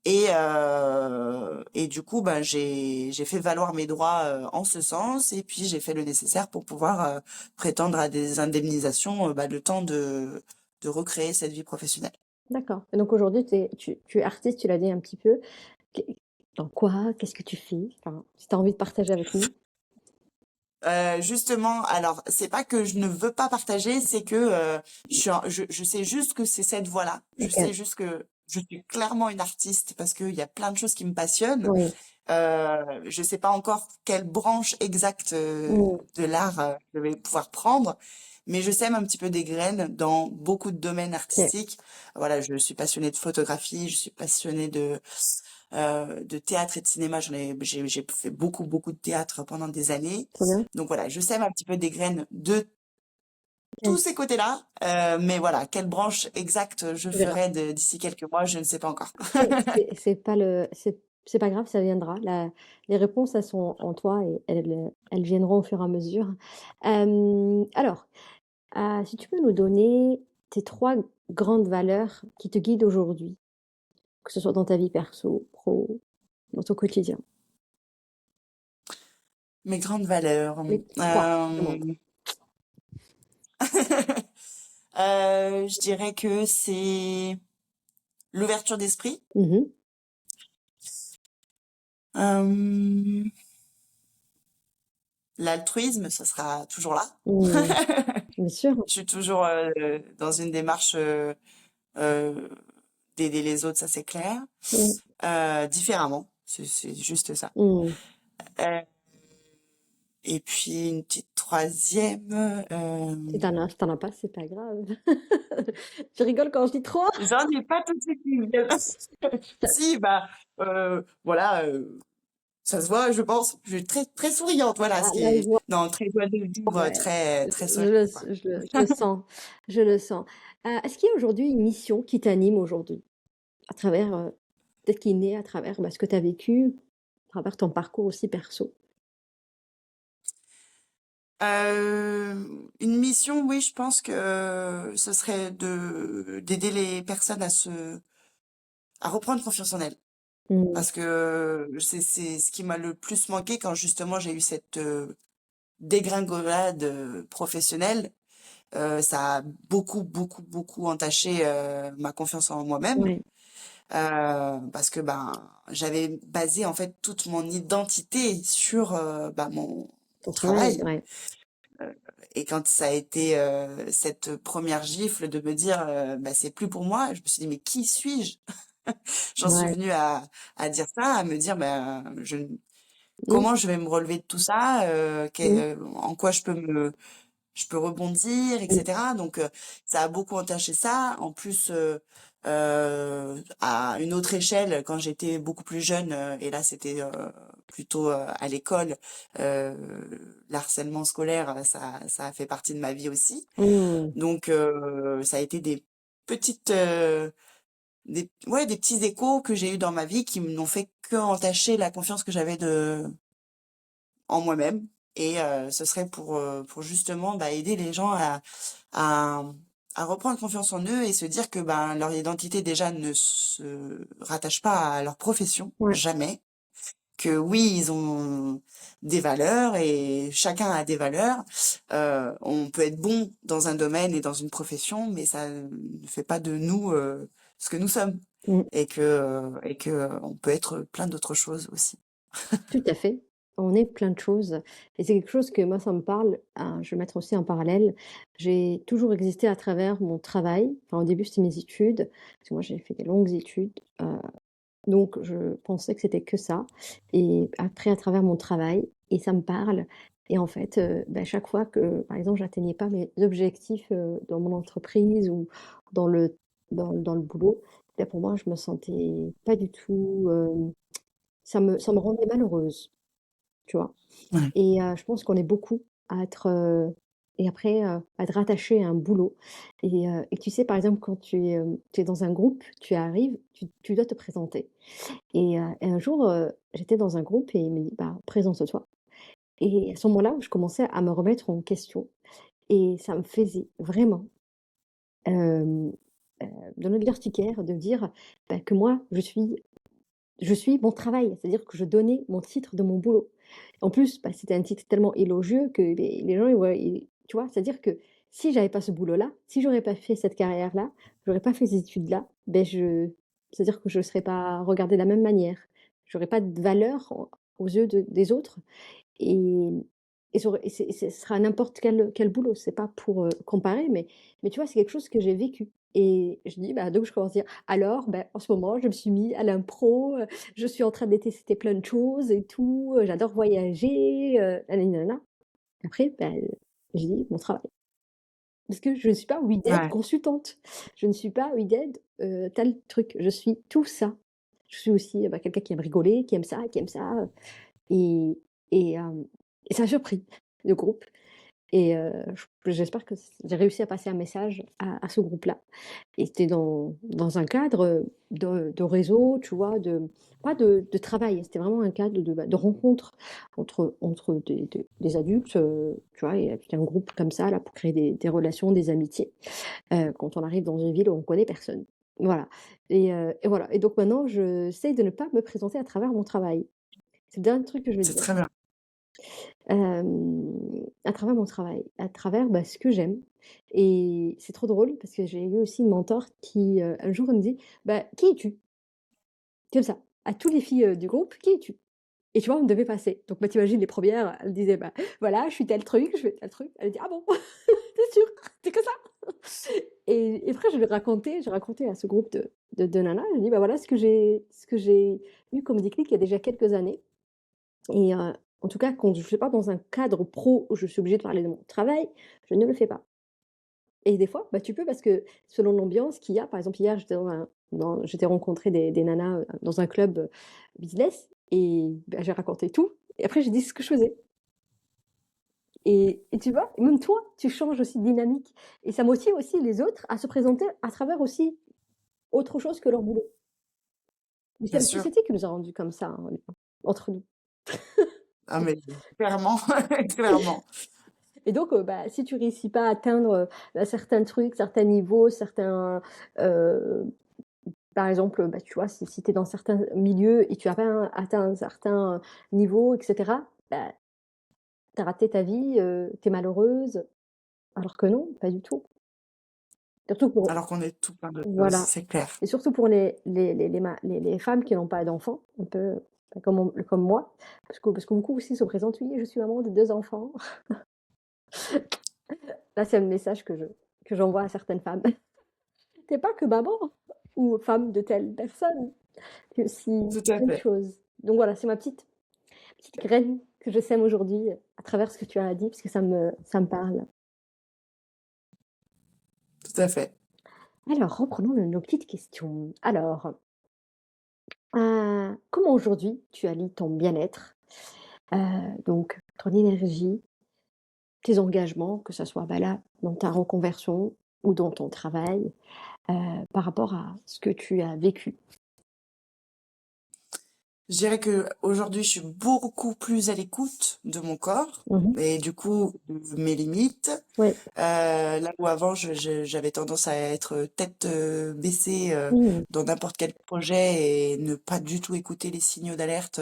Et du coup, ben, j'ai fait valoir mes droits en ce sens, et puis j'ai fait le nécessaire pour pouvoir prétendre à des indemnisations bah, le temps de recréer cette vie professionnelle. D'accord, et donc aujourd'hui tu es artiste, tu l'as dit un petit peu. Qu Dans quoi? Qu'est-ce que tu fais? Enfin, si tu as envie de partager avec nous. Justement, alors c'est pas que je ne veux pas partager, c'est que je sais juste que c'est cette voie-là. Je sais OK. juste que je suis clairement une artiste parce qu'il y a plein de choses qui me passionnent. Oui. Je sais pas encore quelle branche exacte Mmh. de l'art je vais pouvoir prendre, mais je sème un petit peu des graines dans beaucoup de domaines OK. artistiques. Voilà, je suis passionnée de photographie, je suis passionnée de théâtre et de cinéma. J'ai fait beaucoup de théâtre pendant des années. Trop bien. Donc voilà, je sème un petit peu des graines de tous OK. ces côtés-là. Mais voilà, quelle branche exacte je Tu verras. ferai d'ici quelques mois, je ne sais pas encore. C'est pas le c'est pas grave, ça viendra. Les réponses, elles sont en toi et elles viendront au fur et à mesure. Alors, si tu peux nous donner tes 3 grandes valeurs qui te guident aujourd'hui, que ce soit dans ta vie perso, pro, dans ton quotidien? Mes grandes valeurs. Les 3, je te demande. Je dirais que c'est l'ouverture d'esprit, Mmh mh. euh, l'altruisme, ça sera toujours là. Mmh. Bien sûr. Je suis toujours dans une démarche euh, d'aider les autres, ça c'est clair. Mmh. Différemment, c'est juste ça. Mmh. Euh, et puis une petite troisième, Si tu en as pas, c'est pas grave. Tu rigoles quand je dis 3? j'en ai pas tout de suite qui me viennent. Si, bah, voilà, ça se voit, je pense. Je suis très souriante, voilà, ce Ah qui là, je est, vois, non, très joie de vivre, ouais, très je souriante, le quoi. je le sens, je le sens. Est-ce qu'il y a aujourd'hui une mission qui t'anime aujourd'hui? À travers, peut-être qui est née à travers, bah, ce que tu as vécu, à travers ton parcours aussi perso? Une mission, oui, je pense que ce serait d'aider les personnes à reprendre confiance en elles. Mmh. Parce que c'est ce qui m'a le plus manqué quand justement j'ai eu cette dégringolade professionnelle. Ça a beaucoup entaché ma confiance en moi-même. Ouais, Parce que ben j'avais basé en fait toute mon identité sur bah, mon ton travail, travail. ouais. Et quand ça a été cette première gifle de me dire bah c'est plus pour moi, je me suis dit mais qui suis-je? J'en suis Ouais. venue à dire ça, à me dire ben Mmh. comment je vais me relever de tout ça, Mmh. en quoi je peux rebondir, Mmh. etc. Donc, ça a beaucoup entaché ça. En plus, à une autre échelle, quand j'étais beaucoup plus jeune, et là c'était plutôt à l'école, euh, l'harcèlement scolaire, ça a fait partie de ma vie aussi. Mmh. Donc, ça a été des petites, ouais, des petits échos que j'ai eu dans ma vie qui n'ont fait que entacher la confiance que j'avais en moi-même. Et ce serait pour justement bah, aider les gens à, à reprendre confiance en eux et se dire que ben, leur identité déjà ne se rattache pas à leur profession, Ouais. jamais. Que oui, ils ont des valeurs et chacun a des valeurs. On peut être bon dans un domaine et dans une profession, mais ça ne fait pas de nous ce que nous sommes. Mmh. Et que on peut être plein d'autres choses aussi. Tout à fait. On est plein de choses et c'est quelque chose que moi, ça me parle, je vais mettre aussi en parallèle. J'ai toujours existé à travers mon travail. Enfin, au début, c'était mes études, parce que moi, j'ai fait des longues études, donc je pensais que c'était que ça et après à travers mon travail et ça me parle et en fait, bah, chaque fois que, par exemple, j'atteignais pas mes objectifs, dans mon entreprise ou dans le dans le boulot, bah, pour moi, je me sentais pas du tout, ça me rendait malheureuse. tu vois? Ouais. Et je pense qu'on est beaucoup à être, et après, à être rattaché à un boulot et tu sais, par exemple, quand tu es dans un groupe, tu arrives, tu dois te présenter et un jour, j'étais dans un groupe et il m'a dit: «Bah, présente-toi» et à ce moment-là, je commençais à me remettre en question et ça me faisait vraiment, hem, heu, donner de l'urticaire de dire, bah, que moi, je suis mon travail, c'est-à-dire que je donnais mon titre de mon boulot. En plus, bah, c'était un titre tellement élogieux que les gens, tu vois? C'est-à-dire que si j'avais pas ce boulot-là, si j'aurais pas fait cette carrière-là, j'aurais pas fait ces études-là, c'est-à-dire que je ne serais pas regardée de la même manière. J'aurais pas de valeur aux yeux des autres et ça aurait et ce sera n'importe quel boulot. C'est pas pour, comparer, mais tu vois, c'est quelque chose que j'ai vécu et je dis, bah, donc je commence à dire: «Alors, bah, en ce moment, je me suis mis à l'impro, je suis en train de tester plein de choses et tout, j'adore voyager, nanani nanana». Après, bah, je dis: «Mon travail». Parce que je ne suis pas oui d'être Ouais. consultante. Je ne suis pas oui d'être, tel truc. Je suis tout ça. Je suis aussi, bah, quelqu'un qui aime rigoler, qui aime ça, et et hem et ça a surpris le groupe et j'espère que j'ai réussi à passer un message à ce groupe-là et c'était dans un cadre, de réseau, tu vois? Pas de travail, c'était vraiment un cadre de, bah, de rencontre entre des adultes, tu vois? Et puis un groupe comme ça là pour créer des relations, des amitiés, quand on arrive dans une ville où on connaît personne. Voilà et voilà et donc maintenant j'essaie de ne pas me présenter à travers mon travail. C'est le dernier truc que je vais C'est dire. très bien. À travers mon travail, à travers, bah, ce que j'aime et c'est trop drôle parce que j'ai eu aussi une mentor qui, un jour elle me dit: «Bah, qui es-tu?» Comme ça, à toutes les filles, du groupe: «Qui es-tu?» Et tu vois, on devait passer. Donc bah, tu imagines les premières, elles disaient: «Bah, voilà, je suis tel truc, je fais tel truc». Elle dit: «Ah bon? Tu sûr? Tu que ça?» Et après j'ai raconté à ce groupe de nanas, je dis: «Bah, voilà ce que j'ai eu comme déclic il y a déjà quelques années». Et en tout cas, quand je ne suis pas dans un cadre pro où je suis obligée de parler de mon travail, je ne le fais pas. Et des fois, bah, tu peux parce que selon l'ambiance qu'il y a, par exemple hier, j'étais rencontré des nanas, dans un club, business et bah, j'ai raconté tout et après j'ai dit ce que je faisais et tu vois? Même toi, tu changes aussi de dynamique et ça motive aussi les autres à se présenter à travers aussi autre chose que leur boulot. Mais c'est Bien la sûr. société qui nous a rendus comme ça, hein, entre nous. Ah mais clairement, clairement. Et donc, bah, si tu réussis pas à atteindre, certains trucs, certains niveaux, heu, par exemple, bah, tu vois, si tu es dans certains milieux et tu as pas atteint un certain niveau et cetera, bah, tu as raté ta vie, tu es malheureuse. Alors que non, pas du tout. Surtout pour Alors qu'on est tout plein de choses, voilà c'est clair. et surtout pour les femmes qui n'ont pas d'enfants, un peu, bah, comme moi, parce que beaucoup aussi se présentent: «Oui, je suis maman de 2 enfants». Là, c'est un message que j'envoie à certaines femmes. Tu pas que maman ou femme de telle personne, tu es aussi Tout à plein de fait, choses. Donc voilà, c'est ma petite graine que je sème aujourd'hui, à travers ce que tu as dit, parce que ça me parle. tout à fait. Alors reprenons nos petites questions. Alors, comment aujourd'hui tu allies ton bien-être, donc ton énergie, tes engagements, que ça soit, bah, là, dans ta reconversion ou dans ton travail, heu, par rapport à ce que tu as vécu? Je dirais qu'aujourd'hui, je suis beaucoup plus à l'écoute de mon corps Mmh mh. et du coup, de mes limites. Ouais. Là où avant, j'avais tendance à être tête, baissée, Mmh. dans n'importe quel projet et ne pas du tout écouter les signaux d'alerte,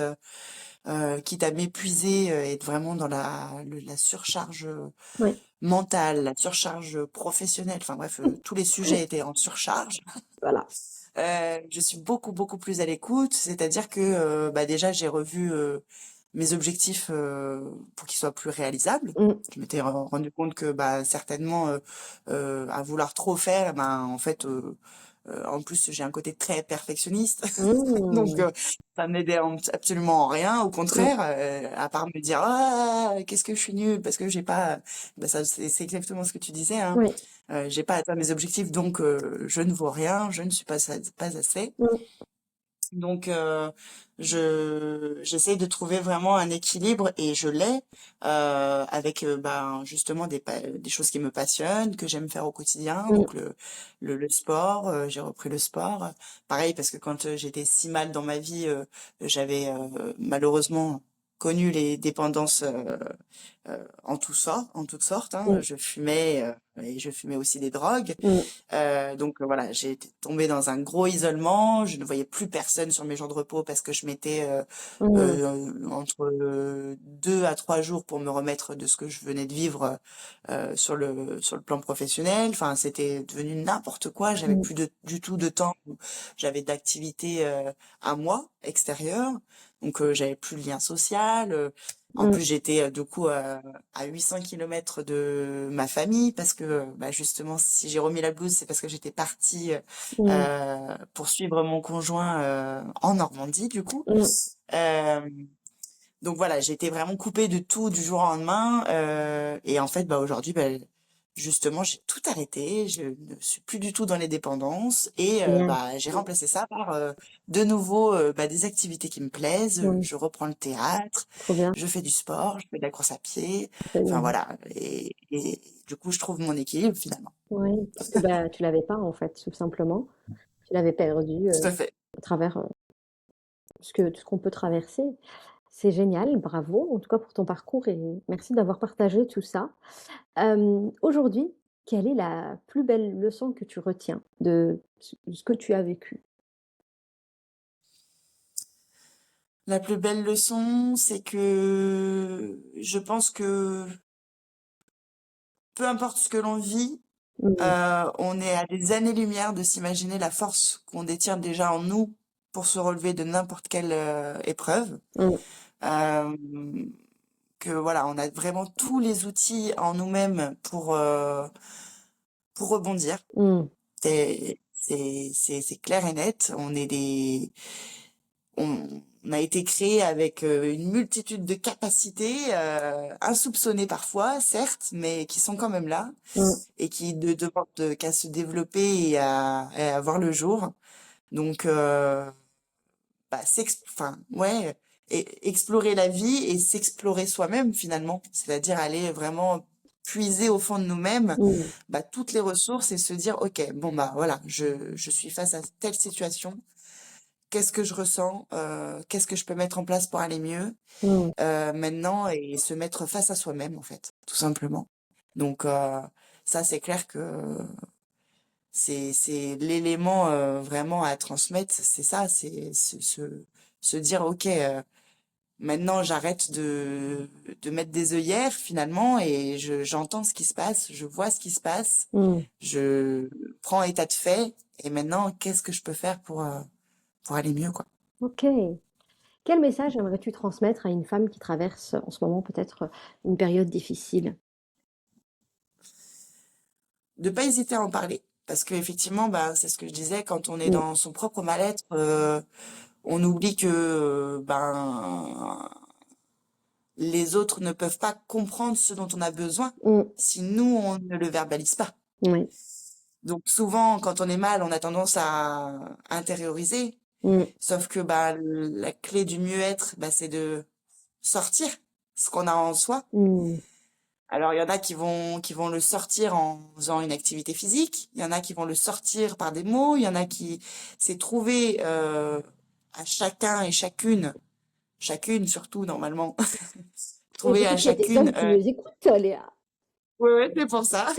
quitte à m'épuiser, être vraiment dans la surcharge, Ouais. mentale, la surcharge, professionnelle, enfin bref, tous les sujets étaient en surcharge. Voilà. Je suis beaucoup plus à l'écoute, c'est-à-dire que, bah, déjà j'ai revu, mes objectifs, pour qu'ils soient plus réalisables. Mmh. Je m'étais rendu compte que, bah, certainement, à vouloir trop faire, ben, en fait, en plus j'ai un côté très perfectionniste, donc Mmh. ça m'aidait absolument en rien. Au Mmh. contraire, à part me dire: «Ah, qu'est-ce que je suis nulle parce que j'ai pas» bah, ça c'est exactement ce que tu disais, hein. Ouais. J'ai pas atteint mes objectifs donc je ne vaux rien, je ne suis pas assez. Mmh. Donc, j'essaye de trouver vraiment un équilibre et je l'ai avec ben, justement des choses qui me passionnent, que j'aime faire au quotidien. Mm, Donc, le sport, j'ai repris le sport. Pareil, parce que quand j'étais si mal dans ma vie, j'avais malheureusement connu les dépendances en toutes sortes, hein. mm, Je fumais et je fumais aussi des drogues. mm, Donc voilà, j'ai été tombée dans un gros isolement. Je ne voyais plus personne sur mes jours de repos parce que je mettais mm, entre 2 à 3 jours pour me remettre de ce que je venais de vivre sur le plan professionnel. Enfin, c'était devenu n'importe quoi. J'avais mm, plus du tout de temps. J'avais d'activités à moi extérieures, donc j'avais plus de lien social. En mm, plus, j'étais du coup à 800 kilomètres de ma famille parce que bah, justement, si j'ai remis la blouse, c'est parce que j'étais partie mm, pour suivre mon conjoint en Normandie, du coup. mm. Euh, donc voilà, j'ai été vraiment coupée de tout du jour au lendemain. Et en fait, bah, aujourd'hui, bah, justement, j'ai tout arrêté. Je ne suis plus du tout dans les dépendances. Et Génial. bah, j'ai remplacé ça par de nouveau bah, des activités qui me plaisent. Mm, Je reprends le théâtre, trop bien. je fais du sport, je fais de la course à pied. Enfin Génial. voilà. Et du coup, je trouve mon équilibre finalement. Oui, parce que bah, tu l'avais pas en fait, tout simplement. Tu l'avais perdu Tout à fait. à travers tout ce qu'on peut traverser. C'est génial, bravo en tout cas pour ton parcours et merci d'avoir partagé tout ça. Aujourd'hui, quelle est la plus belle leçon que tu retiens de ce que tu as vécu? La plus belle leçon, c'est que je pense que peu importe ce que l'on vit, Mmh, on est à des années-lumière de s'imaginer la force qu'on détient déjà en nous pour se relever de n'importe quelle épreuve. mmh, Euh, que voilà, on a vraiment tous les outils en nous-mêmes pour rebondir. mmh, C'est clair et net. On a été créé avec une multitude de capacités, insoupçonnées parfois, certes, mais qui sont quand même là mmh, et qui ne demandent qu'à se développer et à voir le jour. Donc, bah, enfin, ouais, explorer la vie et s'explorer soi-même finalement, c'est-à-dire aller vraiment puiser au fond de nous-mêmes mmh, bah, toutes les ressources et se dire, ok, bon bah voilà, je suis face à telle situation, qu'est-ce que je ressens, qu'est-ce que je peux mettre en place pour aller mieux mmh. maintenant et se mettre face à soi-même en fait, tout simplement. Donc ça c'est clair que c'est l'élément vraiment à transmettre, c'est ça, c'est se dire ok, maintenant j'arrête de mettre des œillères finalement et j'entends ce qui se passe, je vois ce qui se passe, Mmh. je prends état de fait et maintenant qu'est-ce que je peux faire pour aller mieux quoi. OK. Quel message aimerais-tu transmettre à une femme qui traverse en ce moment peut-être une période difficile? De pas hésiter à en parler parce qu'effectivement bah c'est ce que je disais, quand on est Mmh, dans son propre mal-être, on oublie que ben les autres ne peuvent pas comprendre ce dont on a besoin mmh, si nous, on ne le verbalise pas. oui, Donc souvent, quand on est mal, on a tendance à intérioriser. mmh, Sauf que bah, la clé du mieux-être, bah, c'est de sortir ce qu'on a en soi. mmh, Alors il y en a qui vont le sortir en faisant une activité physique, il y en a qui vont le sortir par des mots, il y en a qui c'est trouver à chacun et chacune surtout normalement, oui, trouver à peut-être qu'il y a des chacune hommes qui nous écoutent, Léa. ouais, ouais, c'est pour ça.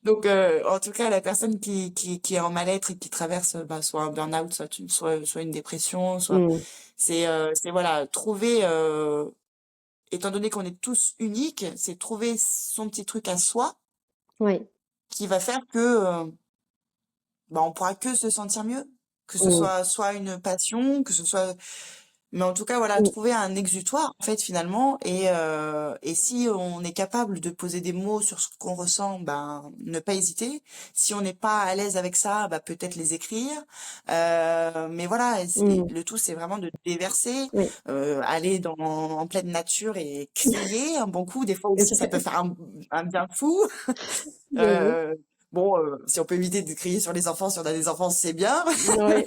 Donc, en tout cas, la personne qui est en mal-être et qui traverse bah, soit un burn-out, soit une dépression, Mmh, c'est voilà, trouver, étant donné qu'on est tous uniques, c'est trouver son petit truc à soi oui, qui va faire que bah, on pourra que se sentir mieux. Que ce mmh, soit une passion, que ce soit mais en tout cas, voilà, mmh, trouver un exutoire, en fait, finalement. Et si on est capable de poser des mots sur ce qu'on ressent, ben, ne pas hésiter. Si on n'est pas à l'aise avec ça, bah, peut-être les écrire. Mais voilà, mmh, le tout, c'est vraiment de déverser, oui. aller en pleine nature et crier un bon coup. Des fois aussi, ça peut faire un bien fou. J'avoue. Euh, bon, si on peut éviter de crier sur les enfants, si on a des enfants, c'est bien. Oui.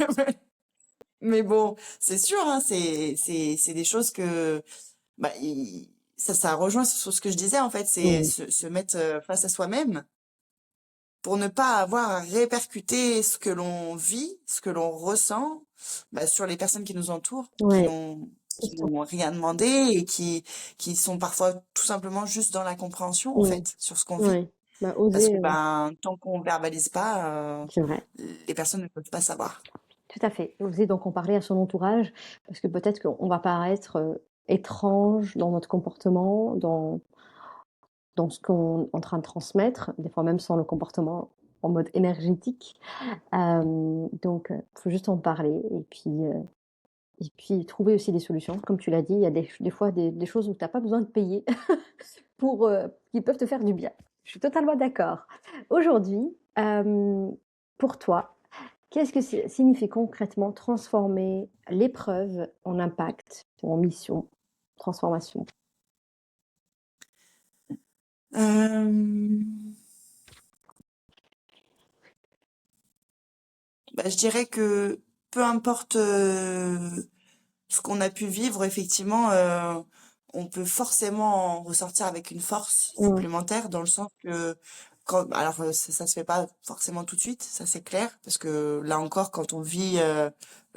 Mais bon, c'est sûr, hein, c'est des choses que bah, ça rejoint sur ce que je disais en fait, c'est Mm. se mettre face à soi-même pour ne pas avoir à répercuter ce que l'on vit, ce que l'on ressent bah, sur les personnes qui nous entourent, Ouais, c'est qui ça. n'ont rien demandé et qui sont parfois tout simplement juste dans la compréhension en Mm. fait sur ce qu'on vit. Ouais. Bah, Parce que oser, ben tant qu'on verbalise pas, c'est vrai. les personnes ne peuvent pas savoir. Tout à fait. Oser donc en parler à son entourage, parce que peut-être qu'on va paraître étrange dans notre comportement, dans ce qu'on est en train de transmettre, des fois même sans le comportement en mode énergétique. Donc, faut juste en parler et puis trouver aussi des solutions. Comme tu l'as dit, il y a des fois des choses où tu as pas besoin de payer pour, qui peuvent te faire du bien. Je suis totalement d'accord. Aujourd'hui, pour toi, qu'est-ce que signifie concrètement transformer l'épreuve en impact, en mission, transformation? Euh, Bah, je dirais que peu importe ce qu'on a pu vivre, effectivement, on peut forcément en ressortir avec une force Mmh, supplémentaire dans le sens que alors ça se fait pas forcément tout de suite, ça c'est clair, parce que là encore, quand on vit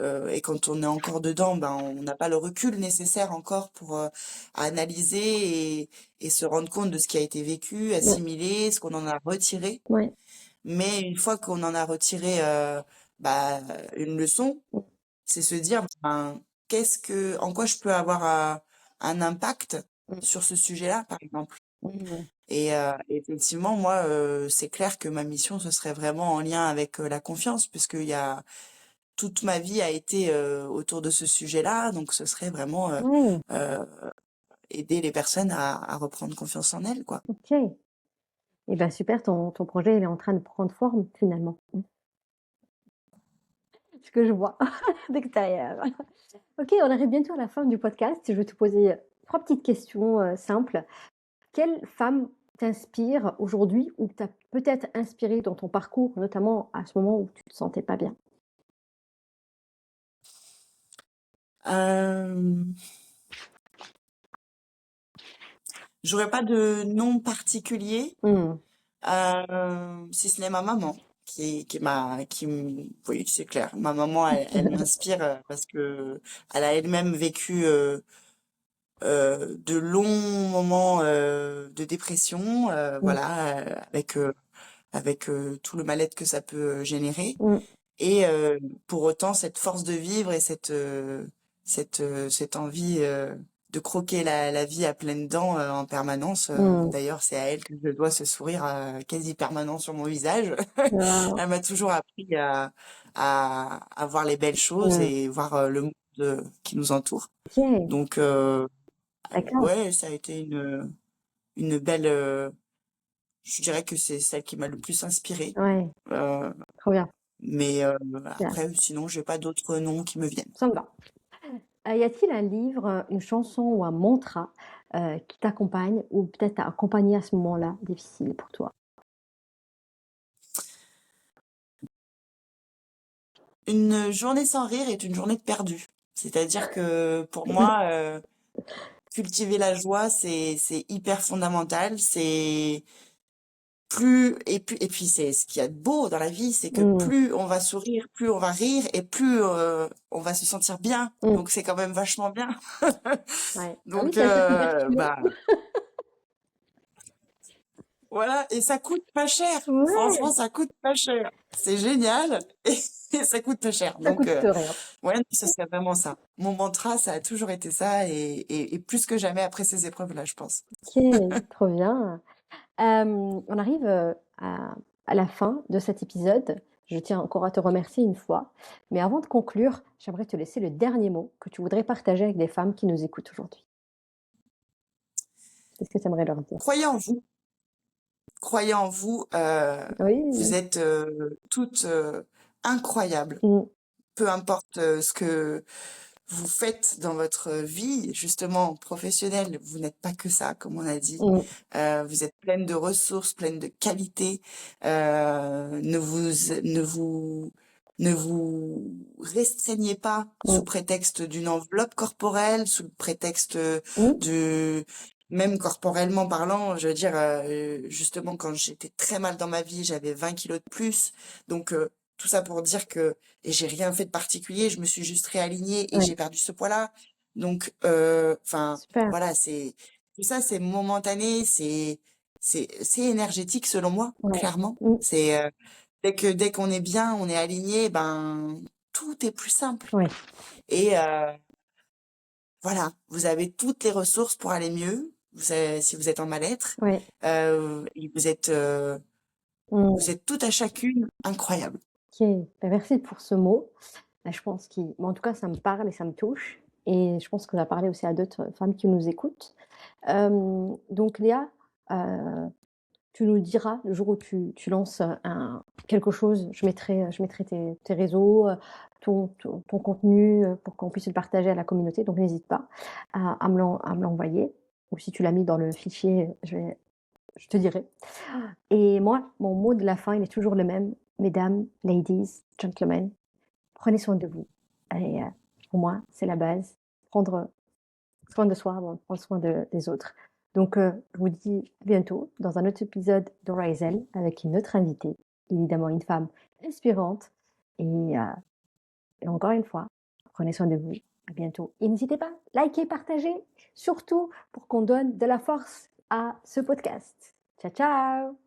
et quand on est encore dedans, ben on n'a pas le recul nécessaire encore pour analyser et se rendre compte de ce qui a été vécu, ouais, assimiler, ce qu'on en a retiré. ouais, Mais une fois qu'on en a retiré bah, une leçon, mmh, c'est se dire ben, en quoi je peux avoir un impact mmh, sur ce sujet-là, par exemple. mmh, Et effectivement, moi, c'est clair que ma mission, ce serait vraiment en lien avec la confiance, puisque toute ma vie a été autour de ce sujet-là, donc ce serait vraiment ouais, euh, aider les personnes à reprendre confiance en elles, quoi. OK. Et ben super, ton projet, il est en train de prendre forme finalement. Mmh. Ce que je vois d'extérieur. OK, on arrive bientôt à la fin du podcast. Je vais te poser 3 petites questions, simples. Quelle femme t'inspire aujourd'hui ou t'a peut-être inspiré dans ton parcours, notamment à ce moment où tu te sentais pas bien? Euh, J'aurais pas de nom particulier. Mmh. Si ce n'est ma maman, oui, c'est clair. Ma maman, elle m'inspire parce que elle a elle-même vécu de longs moments de dépression, Mmh. voilà, avec tout le mal-être que ça peut générer. Mmh. Et pour autant, cette force de vivre et cette envie de croquer la vie à pleines dents en permanence. Mmh. D'ailleurs, c'est à elle que je dois ce sourire quasi permanent sur mon visage. Waouh! Elle m'a toujours appris à voir les belles choses Mmh. et voir le monde qui nous entoure. OK, Donc, d'accord. ouais, ça a été une belle... je dirais que c'est celle qui m'a le plus inspirée. Ouais, Euh, trop bien. mais Bien, après, sinon, j'ai pas d'autres noms qui me viennent. ça me va. Y a-t-il un livre, une chanson ou un mantra, qui t'accompagne ou peut-être t'a accompagné à ce moment-là difficile pour toi? Une journée sans rire est une journée de perdu. C'est-à-dire que pour moi, cultiver la joie, c'est hyper fondamental. C'est et puis c'est ce qu'il y a de beau dans la vie, c'est que Mmh. plus on va sourire, plus on va rire et plus on va se sentir bien. Mmh. Donc c'est quand même vachement bien. Ouais. Ah oui, Donc c'est un cercle vertueux. bah voilà, et ça coûte pas cher. Ouais, Franchement, ça coûte pas cher. C'est génial et ça coûte pas cher. ça Donc coûte rien. ouais, ce serait vraiment ça. Mon mantra, ça a toujours été ça et plus que jamais après ces épreuves-là, je pense. OK, trop bien. On arrive, à la fin de cet épisode. Je tiens encore à te remercier une fois, mais avant de conclure, j'aimerais te laisser le dernier mot que tu voudrais partager avec les femmes qui nous écoutent aujourd'hui. Qu'est-ce que tu aimerais leur dire? Croyez en vous. Croyez en vous. Vous Oui. êtes toutes incroyables. Mmh, Peu importe ce que vous faites dans votre vie, justement professionnelle, vous n'êtes pas que ça, comme on a dit. mmh, Vous êtes pleine de ressources, pleine de qualités. Ne vous Ne vous restreignez pas sous Mm. prétexte d'une enveloppe corporelle, sous le prétexte Mm. de même corporellement parlant, je veux dire, justement, quand j'étais très mal dans ma vie, j'avais 20 kilos de plus. Donc, tout ça pour dire que, et j'ai rien fait de particulier, je me suis juste réalignée et Ouais, j'ai perdu ce poids-là. Donc, enfin, super. voilà, tout ça, c'est momentané, c'est énergétique selon moi, Ouais. clairement. Mm. Dès qu'on est bien, on est aligné, ben, tout est plus simple. Ouais. Et voilà, vous avez toutes les ressources pour aller mieux. Si vous êtes en mal-être, Ouais. et Mm. vous êtes toutes à chacune incroyables. Ok. Ben, merci pour ce mot. Ben, je pense qu'il, bon, en tout cas, ça me parle et ça me touche. Et je pense que ça va parler aussi à d'autres femmes qui nous écoutent. Donc, Léa, euh, tu nous diras le jour où tu lances quelque chose. Je mettrai tes réseaux, ton contenu pour qu'on puisse le partager à la communauté. Donc, n'hésite pas à me l'envoyer. Ou si tu l'as mis dans le fichier, je te dirai. Et moi, mon mot de la fin, il est toujours le même. Mesdames, ladies, gentlemen, prenez soin de vous. Et pour moi, c'est la base. Prendre soin de soi avant de prendre soin des autres. Donc, je vous dis à bientôt dans un autre épisode de Rizel avec une autre invitée, évidemment une femme inspirante. Et encore une fois, prenez soin de vous. À bientôt. Et n'hésitez pas, likez, partagez, surtout pour qu'on donne de la force à ce podcast. Ciao, ciao!